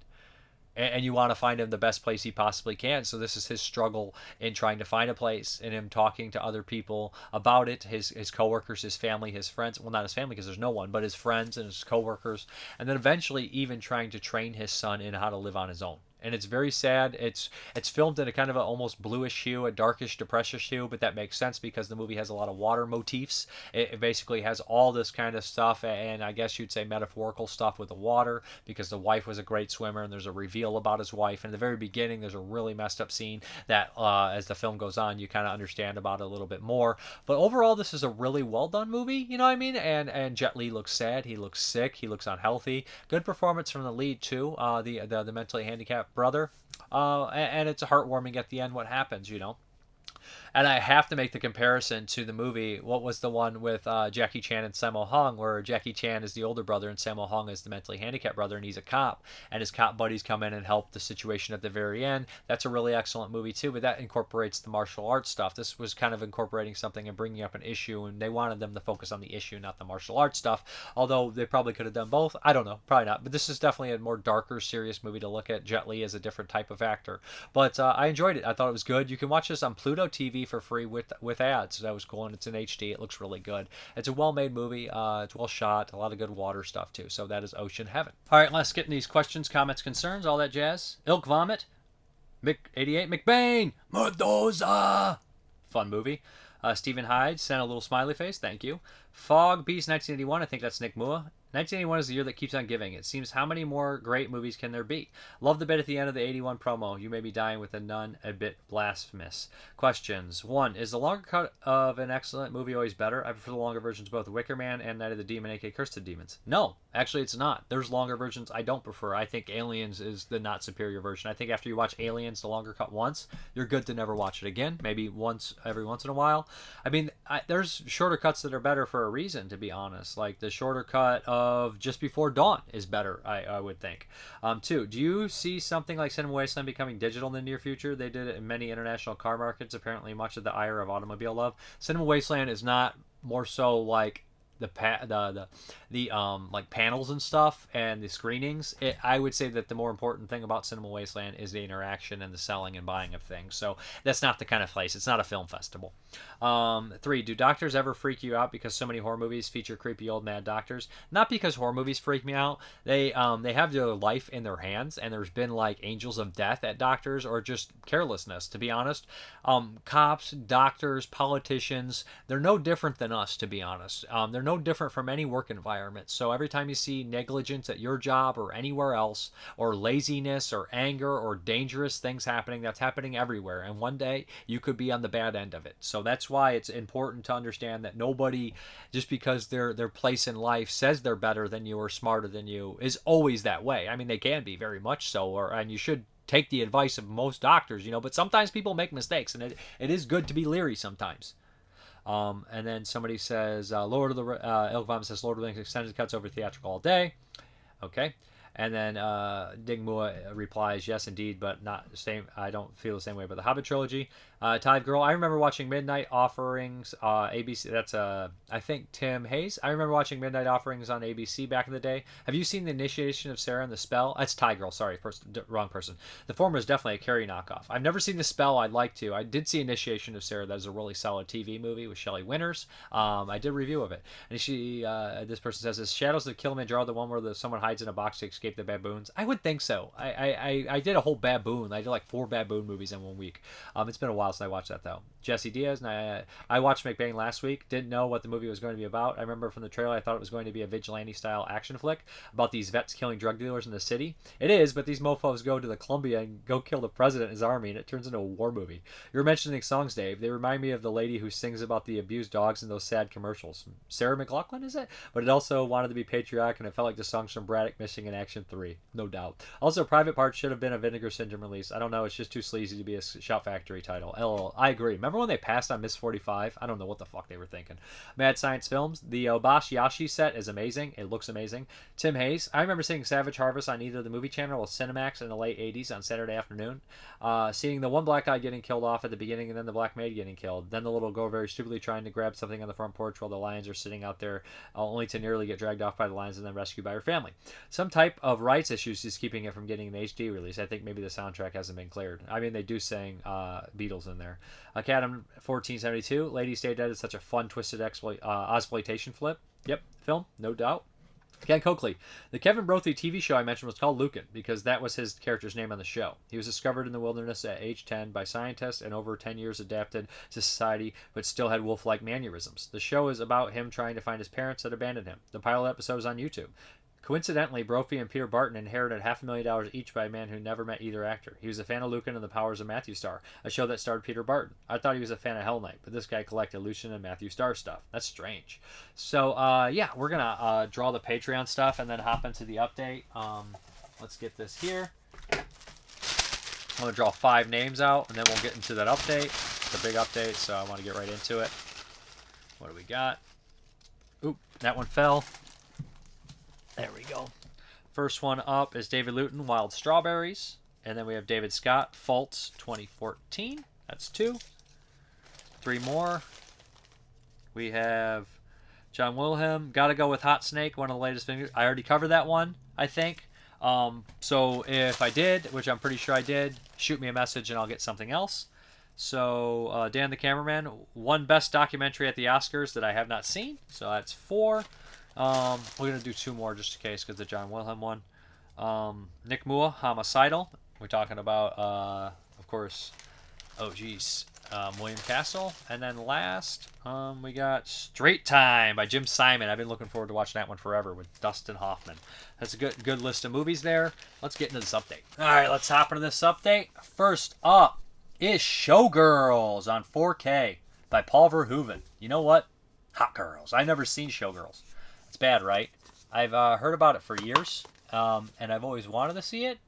And you want to find him the best place he possibly can. So this is his struggle in trying to find a place, and him talking to other people about it, his coworkers, his family, his friends. Well, not his family because there's no one, but his friends and his coworkers. And then eventually even trying to train his son in how to live on his own. And it's very sad. It's filmed in a kind of a almost bluish hue, a darkish, depressive hue, but that makes sense because the movie has a lot of water motifs. It basically has all this kind of stuff, and I guess you'd say metaphorical stuff with the water, because the wife was a great swimmer, and there's a reveal about his wife. And in the very beginning, there's a really messed up scene that, as the film goes on, you kind of understand about it a little bit more. But overall, this is a really well done movie, you know what I mean? And Jet Li looks sad, he looks sick, he looks unhealthy. Good performance from the lead too, the mentally handicapped brother, and it's heartwarming at the end what happens. And I have to make the comparison to the movie. What was the one with Jackie Chan and Sammo Hung, where Jackie Chan is the older brother and Sammo Hung is the mentally handicapped brother, and he's a cop, and his cop buddies come in and help the situation at the very end. That's a really excellent movie too, but that incorporates the martial arts stuff. This was kind of incorporating something and bringing up an issue, and they wanted them to focus on the issue, not the martial arts stuff, although they probably could have done both. I don't know, probably not, but this is definitely a more darker, serious movie to look at. Jet Li as a different type of actor, but I enjoyed it. I thought it was good. You can watch this on Pluto TV for free with ads. That was cool, and it's in HD. It looks really good. It's a well-made movie. It's well shot. A lot of good water stuff too. So that is Ocean Heaven. All right, let's get in these questions, comments, concerns, all that jazz. Ilk Vomit, Mick88, McBain, Mendoza. Fun movie. Stephen Hyde sent a little smiley face. Thank you. Fog Beast 1981. I think that's Nick Mua. 1981 is the year that keeps on giving. It seems how many more great movies can there be? Love the bit at the end of the 81 promo. You may be dying with a nun, a bit blasphemous. Questions. 1. Is the longer cut of an excellent movie always better? I prefer the longer versions of both Wicker Man and Night of the Demon, aka Curse of the Demons. No, actually it's not. There's longer versions I don't prefer. I think Aliens is the not superior version. I think after you watch Aliens, the longer cut once, you're good to never watch it again. Maybe every once in a while. I mean, there's shorter cuts that are better for a reason, to be honest. Like the shorter cut of Just Before Dawn is better, I would think. 2, do you see something like Cinema Wasteland becoming digital in the near future? They did it in many international car markets, apparently much of the ire of automobile love. Cinema Wasteland is not more so like the like panels and stuff and the screenings. I would say that the more important thing about Cinema Wasteland is the interaction and the selling and buying of things. So that's not the kind of place. It's not a film festival. 3, do doctors ever freak you out because so many horror movies feature creepy old mad doctors? Not because horror movies freak me out. They have their life in their hands, and there's been like angels of death at doctors or just carelessness, to be honest. Cops, doctors, politicians, they're no different than us, to be honest. They're no different from any work environment. So every time you see negligence at your job or anywhere else, or laziness or anger or dangerous things happening, that's happening everywhere. And one day you could be on the bad end of it. So that's why it's important to understand that nobody, just because their place in life says they're better than you or smarter than you, is always that way. I mean, they can be very much so, and you should take the advice of most doctors, but sometimes people make mistakes, and it is good to be leery sometimes. And then somebody says, Ilk Vomit says, Lord of the Rings extended cuts over theatrical all day. Okay. And then Ding Mua replies, yes, indeed, but not the same. I don't feel the same way about the Hobbit trilogy. Tive Girl, I remember watching Midnight Offerings, ABC. That's, I think, Tim Hayes. I remember watching Midnight Offerings on ABC back in the day. Have you seen The Initiation of Sarah and the Spell? That's Tive Girl, sorry, wrong person. The former is definitely a Carrie knockoff. I've never seen The Spell. I'd like to. I did see Initiation of Sarah. That is a really solid TV movie with Shelley Winters. I did a review of it. And this person says, is Shadows of Kilimanjaro the one where someone hides in a box to escape the baboons? I would think so. I did a whole baboon. I did like 4 baboon movies in 1 week. It's been a while since I watched that, though. Jesse Diaz, and I watched McBain last week. Didn't know what the movie was going to be about. I remember from the trailer I thought it was going to be a vigilante-style action flick about these vets killing drug dealers in the city. It is, but these mofos go to the Columbia and go kill the president and his army, and it turns into a war movie. You were mentioning songs, Dave. They remind me of the lady who sings about the abused dogs in those sad commercials. Sarah McLachlan, is it? But it also wanted to be patriotic, and it felt like the songs from Braddock Missing in Action 3. No doubt. Also, Private Parts should have been a Vinegar Syndrome release. I don't know. It's just too sleazy to be a Shout Factory title. LOL. I agree. Remember when they passed on Miss 45? I don't know what the fuck they were thinking. Mad Science Films. The Obashi set is amazing. It looks amazing. Tim Hayes. I remember seeing Savage Harvest on either the movie channel or Cinemax in the late 80s on Saturday afternoon. Seeing the one black guy getting killed off at the beginning and then the black maid getting killed. Then the little girl very stupidly trying to grab something on the front porch while the lions are sitting out there, only to nearly get dragged off by the lions and then rescued by her family. Some type of rights issues is keeping it from getting an HD release. I think maybe the soundtrack hasn't been cleared. I mean, they do sing Beatles in there. Acadam 1472. Lady Stay Dead is such a fun, twisted exploitation flip. Yep, film, no doubt. Ken Coakley. The Kevin Brophy TV show I mentioned was called Lucan because that was his character's name on the show. He was discovered in the wilderness at age 10 by scientists and over 10 years adapted to society but still had wolf-like mannerisms. The show is about him trying to find his parents that abandoned him. The pilot episode is on YouTube. Coincidentally, Brophy and Peter Barton inherited $500,000 each by a man who never met either actor. He was a fan of Lucan and the Powers of Matthew Starr, a show that starred Peter Barton. I thought he was a fan of Hell Knight, but this guy collected Lucian and Matthew Starr stuff. That's strange. So, yeah, we're going to draw the Patreon stuff and then hop into the update. Let's get this here. I'm going to draw 5 names out, and then we'll get into that update. It's a big update, so I want to get right into it. What do we got? Oop, that one fell. There we go. First one up is David Luton, Wild Strawberries. And then we have David Scott, Faults 2014. That's 2. 3 more. We have John Wilhelm, Gotta Go with Hot Snake, one of the latest videos. I already covered that one, I think. So if I did, which I'm pretty sure I did, shoot me a message and I'll get something else. So Dan the Cameraman won Best Documentary at the Oscars that I have not seen. So that's 4. We're going to do 2 more just in case because the John Wilhelm one. Nick Mua, Homicidal. We're talking about, of course, William Castle. And then last, we got Straight Time by Jim Simon. I've been looking forward to watching that one forever with Dustin Hoffman. That's a good list of movies there. Let's get into this update. All right, let's hop into this update. First up is Showgirls on 4K by Paul Verhoeven. You know what? Hot girls. I've never seen Showgirls. It's bad, right? I've heard about it for years, and I've always wanted to see it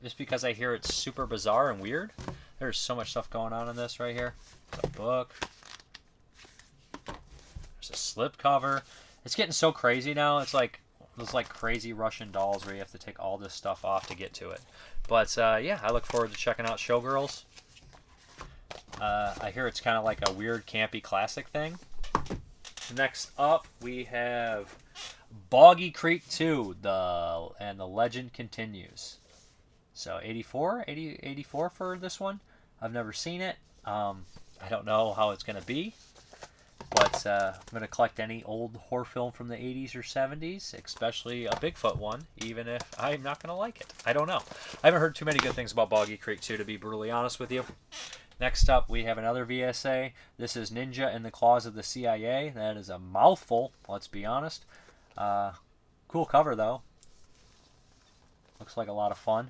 just because I hear it's super bizarre and weird. There's so much stuff going on in this right here. There's a book. There's a slipcover. It's getting so crazy now. It's like those like crazy Russian dolls where you have to take all this stuff off to get to it. But yeah, I look forward to checking out Showgirls. I hear it's kind of like a weird, campy classic thing. Next up, we have Boggy Creek 2, and the legend continues. So 84 for this one. I've never seen it. I don't know how it's going to be. But I'm going to collect any old horror film from the 80s or 70s, especially a Bigfoot one, even if I'm not going to like it. I don't know. I haven't heard too many good things about Boggy Creek 2, to be brutally honest with you. Next up, we have another VSA. This is Ninja in the Claws of the CIA. That is a mouthful, let's be honest. Cool cover, though. Looks like a lot of fun.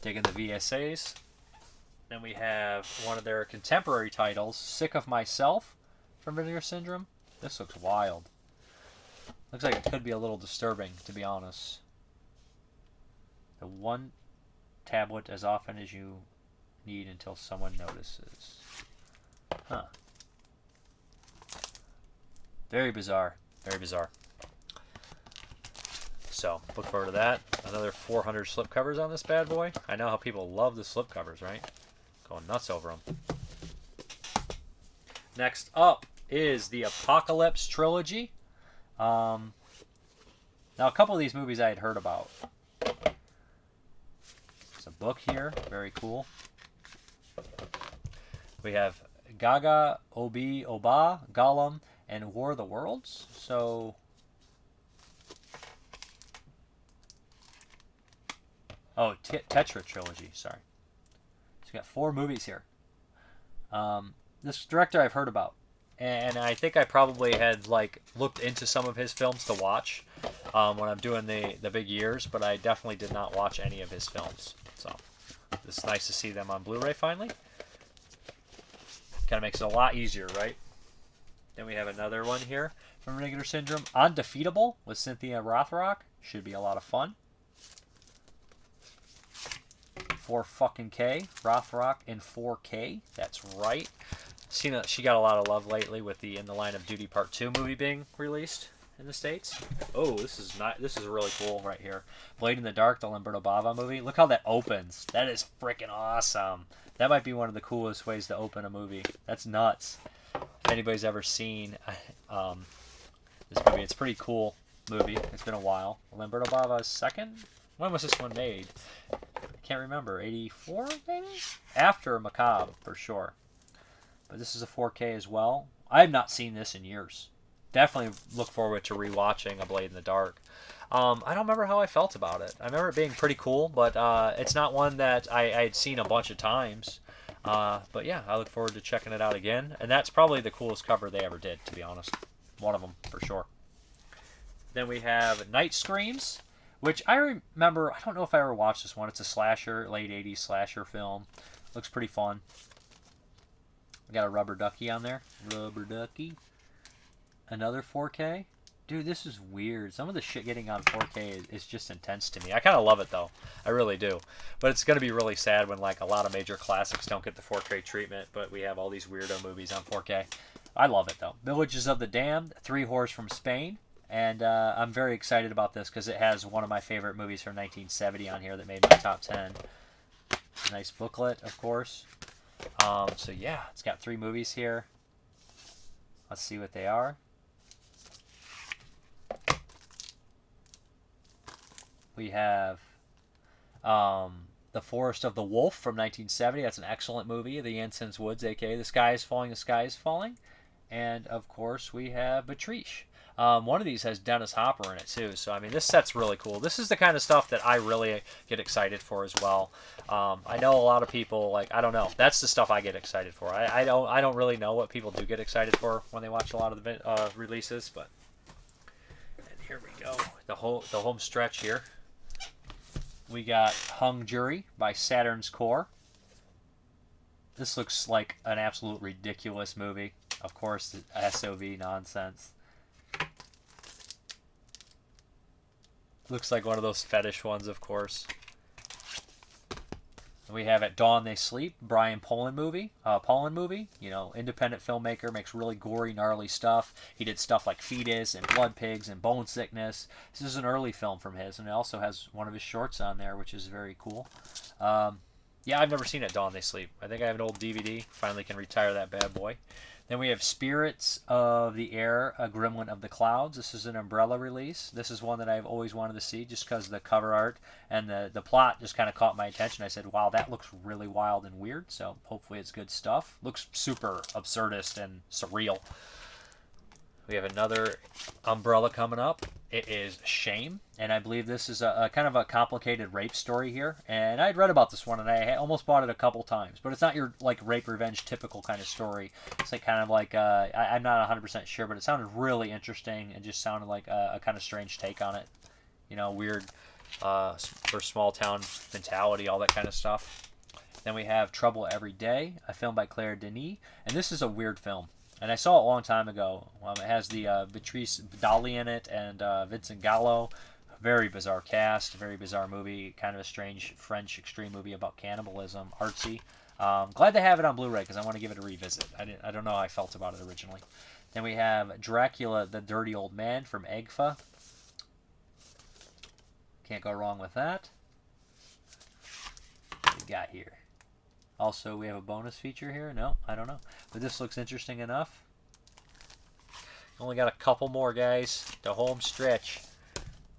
Digging the VSAs. Then we have one of their contemporary titles, Sick of Myself from Vinegar Syndrome. This looks wild. Looks like it could be a little disturbing, to be honest. The one tablet as often as you need until someone notices. Huh. Very bizarre. Very bizarre. So, look forward to that. Another 400 slipcovers on this bad boy. I know how people love the slipcovers, right? Going nuts over them. Next up is the Apocalypse Trilogy. Now, a couple of these movies I had heard about. There's a book here. Very cool. We have Gaga, Obi, Oba, Golem, and War of the Worlds. So... Oh, Tetra Trilogy, sorry. So you got 4 movies here. This director I've heard about. And I think I probably had like looked into some of his films to watch when I'm doing the big years, but I definitely did not watch any of his films. So it's nice to see them on Blu-ray finally. Kind of makes it a lot easier, right? Then we have another one here from Vinegar Syndrome. Undefeatable with Cynthia Rothrock. Should be a lot of fun. 4K. Rothrock in 4K. That's right. She got a lot of love lately with the In the Line of Duty Part 2 movie being released in the States. Oh, this is really cool right here. Blade in the Dark, the Lamberto Bava movie. Look how that opens. That is freaking awesome. That might be one of the coolest ways to open a movie. That's nuts. If anybody's ever seen this movie, it's a pretty cool movie. It's been a while. Lamberto Bava's second? When was this one made? I can't remember. 84 maybe? After Macabre, for sure. But this is a 4K as well. I have not seen this in years. Definitely look forward to rewatching A Blade in the Dark. I don't remember how I felt about it. I remember it being pretty cool, but it's not one that I had seen a bunch of times. But yeah, I look forward to checking it out again. And that's probably the coolest cover they ever did, to be honest. One of them, for sure. Then we have Night Screams, which I remember. I don't know if I ever watched this one. It's a slasher, late 80s slasher film. Looks pretty fun. We got a rubber ducky on there. Rubber ducky. Another 4K. Dude, this is weird. Some of the shit getting on 4K is just intense to me. I kind of love it, though. I really do. But it's going to be really sad when like a lot of major classics don't get the 4K treatment, but we have all these weirdo movies on 4K. I love it, though. Villages of the Damned, 3 Whores from Spain. And I'm very excited about this because it has one of my favorite movies from 1970 on here that made my top 10. Nice booklet, of course. So yeah, it's got 3 movies here. Let's see what they are. We have The Forest of the Wolf from 1970. That's an excellent movie. The Incense Woods, aka The Sky is Falling, The Sky is Falling. And, of course, we have Beatriz. One of these has Dennis Hopper in it, too. So, I mean, this set's really cool. This is the kind of stuff that I really get excited for as well. I know a lot of people, like, I don't know. That's the stuff I get excited for. I don't really know what people do get excited for when they watch a lot of the releases, but... And here we go. The home stretch here. We got Hung Jury by Saturn's Core. This looks like an absolute ridiculous movie. Of course, the SOV nonsense. Looks like one of those fetish ones, of course. We have At Dawn They Sleep, Brian Poland movie. You know, independent filmmaker, makes really gory, gnarly stuff. He did stuff like Fetus and Blood Pigs and Bone Sickness. This is an early film from his, and it also has one of his shorts on there, which is very cool. Yeah, I've never seen At Dawn They Sleep. I think I have an old DVD. Finally can retire that bad boy. Then we have Spirits of the Air, A Gremlin of the Clouds. This is an Umbrella release. This is one that I've always wanted to see just because the cover art and the plot just kind of caught my attention. I said, wow, that looks really wild and weird, so hopefully it's good stuff. Looks super absurdist and surreal. We have another Umbrella coming up. It is Shame, and I believe this is a kind of a complicated rape story here. And I'd read about this one, and I almost bought it a couple times. But it's not your like rape revenge typical kind of story. It's like kind of like I'm not 100% sure, but it sounded really interesting and just sounded like a kind of strange take on it. You know, weird for small town mentality, all that kind of stuff. Then we have Trouble Every Day, a film by Claire Denis, and this is a weird film. And I saw it a long time ago. It has the Beatriz Dali in it and Vincent Gallo. Very bizarre cast, very bizarre movie. Kind of a strange French extreme movie about cannibalism, artsy. Glad to have it on Blu-ray because I want to give it a revisit. I don't know how I felt about it originally. Then we have Dracula, the Dirty Old Man from EGFA. Can't go wrong with that. What we got here? Also, we have a bonus feature here. No, I don't know. But this looks interesting enough. Only got a couple more, guys. The home stretch.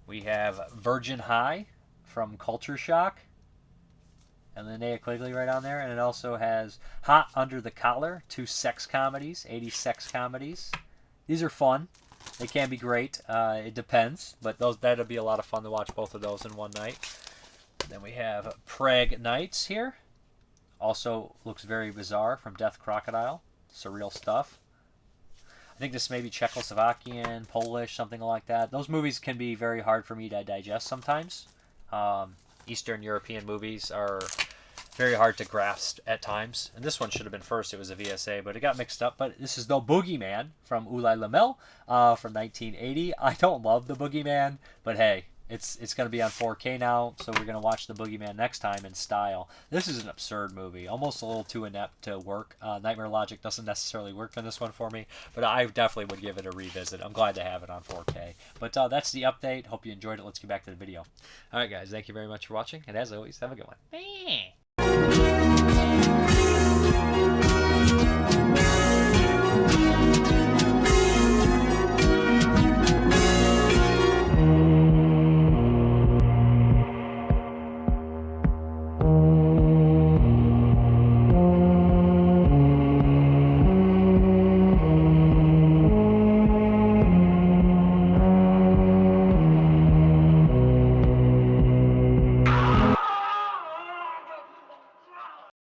We have Virgin High from Culture Shock. And Linnea Quigley right on there. And it also has Hot Under the Collar, 2 sex comedies, 80s sex comedies. These are fun. They can be great. It depends. But that'll be a lot of fun to watch both of those in one night. Then we have Prague Nights here. Also looks very bizarre from Death Crocodile. Surreal stuff. I think this may be Czechoslovakian, Polish, something like that. Those movies can be very hard for me to digest sometimes. Eastern European movies are very hard to grasp at times. And this one should have been first. It was a VSA, but it got mixed up. But this is The Boogeyman from Ulay Lamel from 1980. I don't love The Boogeyman, but hey, it's going to be on 4K now, so we're going to watch The Boogeyman next time in style. This is an absurd movie, almost a little too inept to work. Nightmare Logic doesn't necessarily work on this one for me, but I definitely would give it a revisit. I'm glad to have it on 4K. But that's the update. Hope you enjoyed it. Let's get back to the video. All right, guys, thank you very much for watching, and as always, have a good one.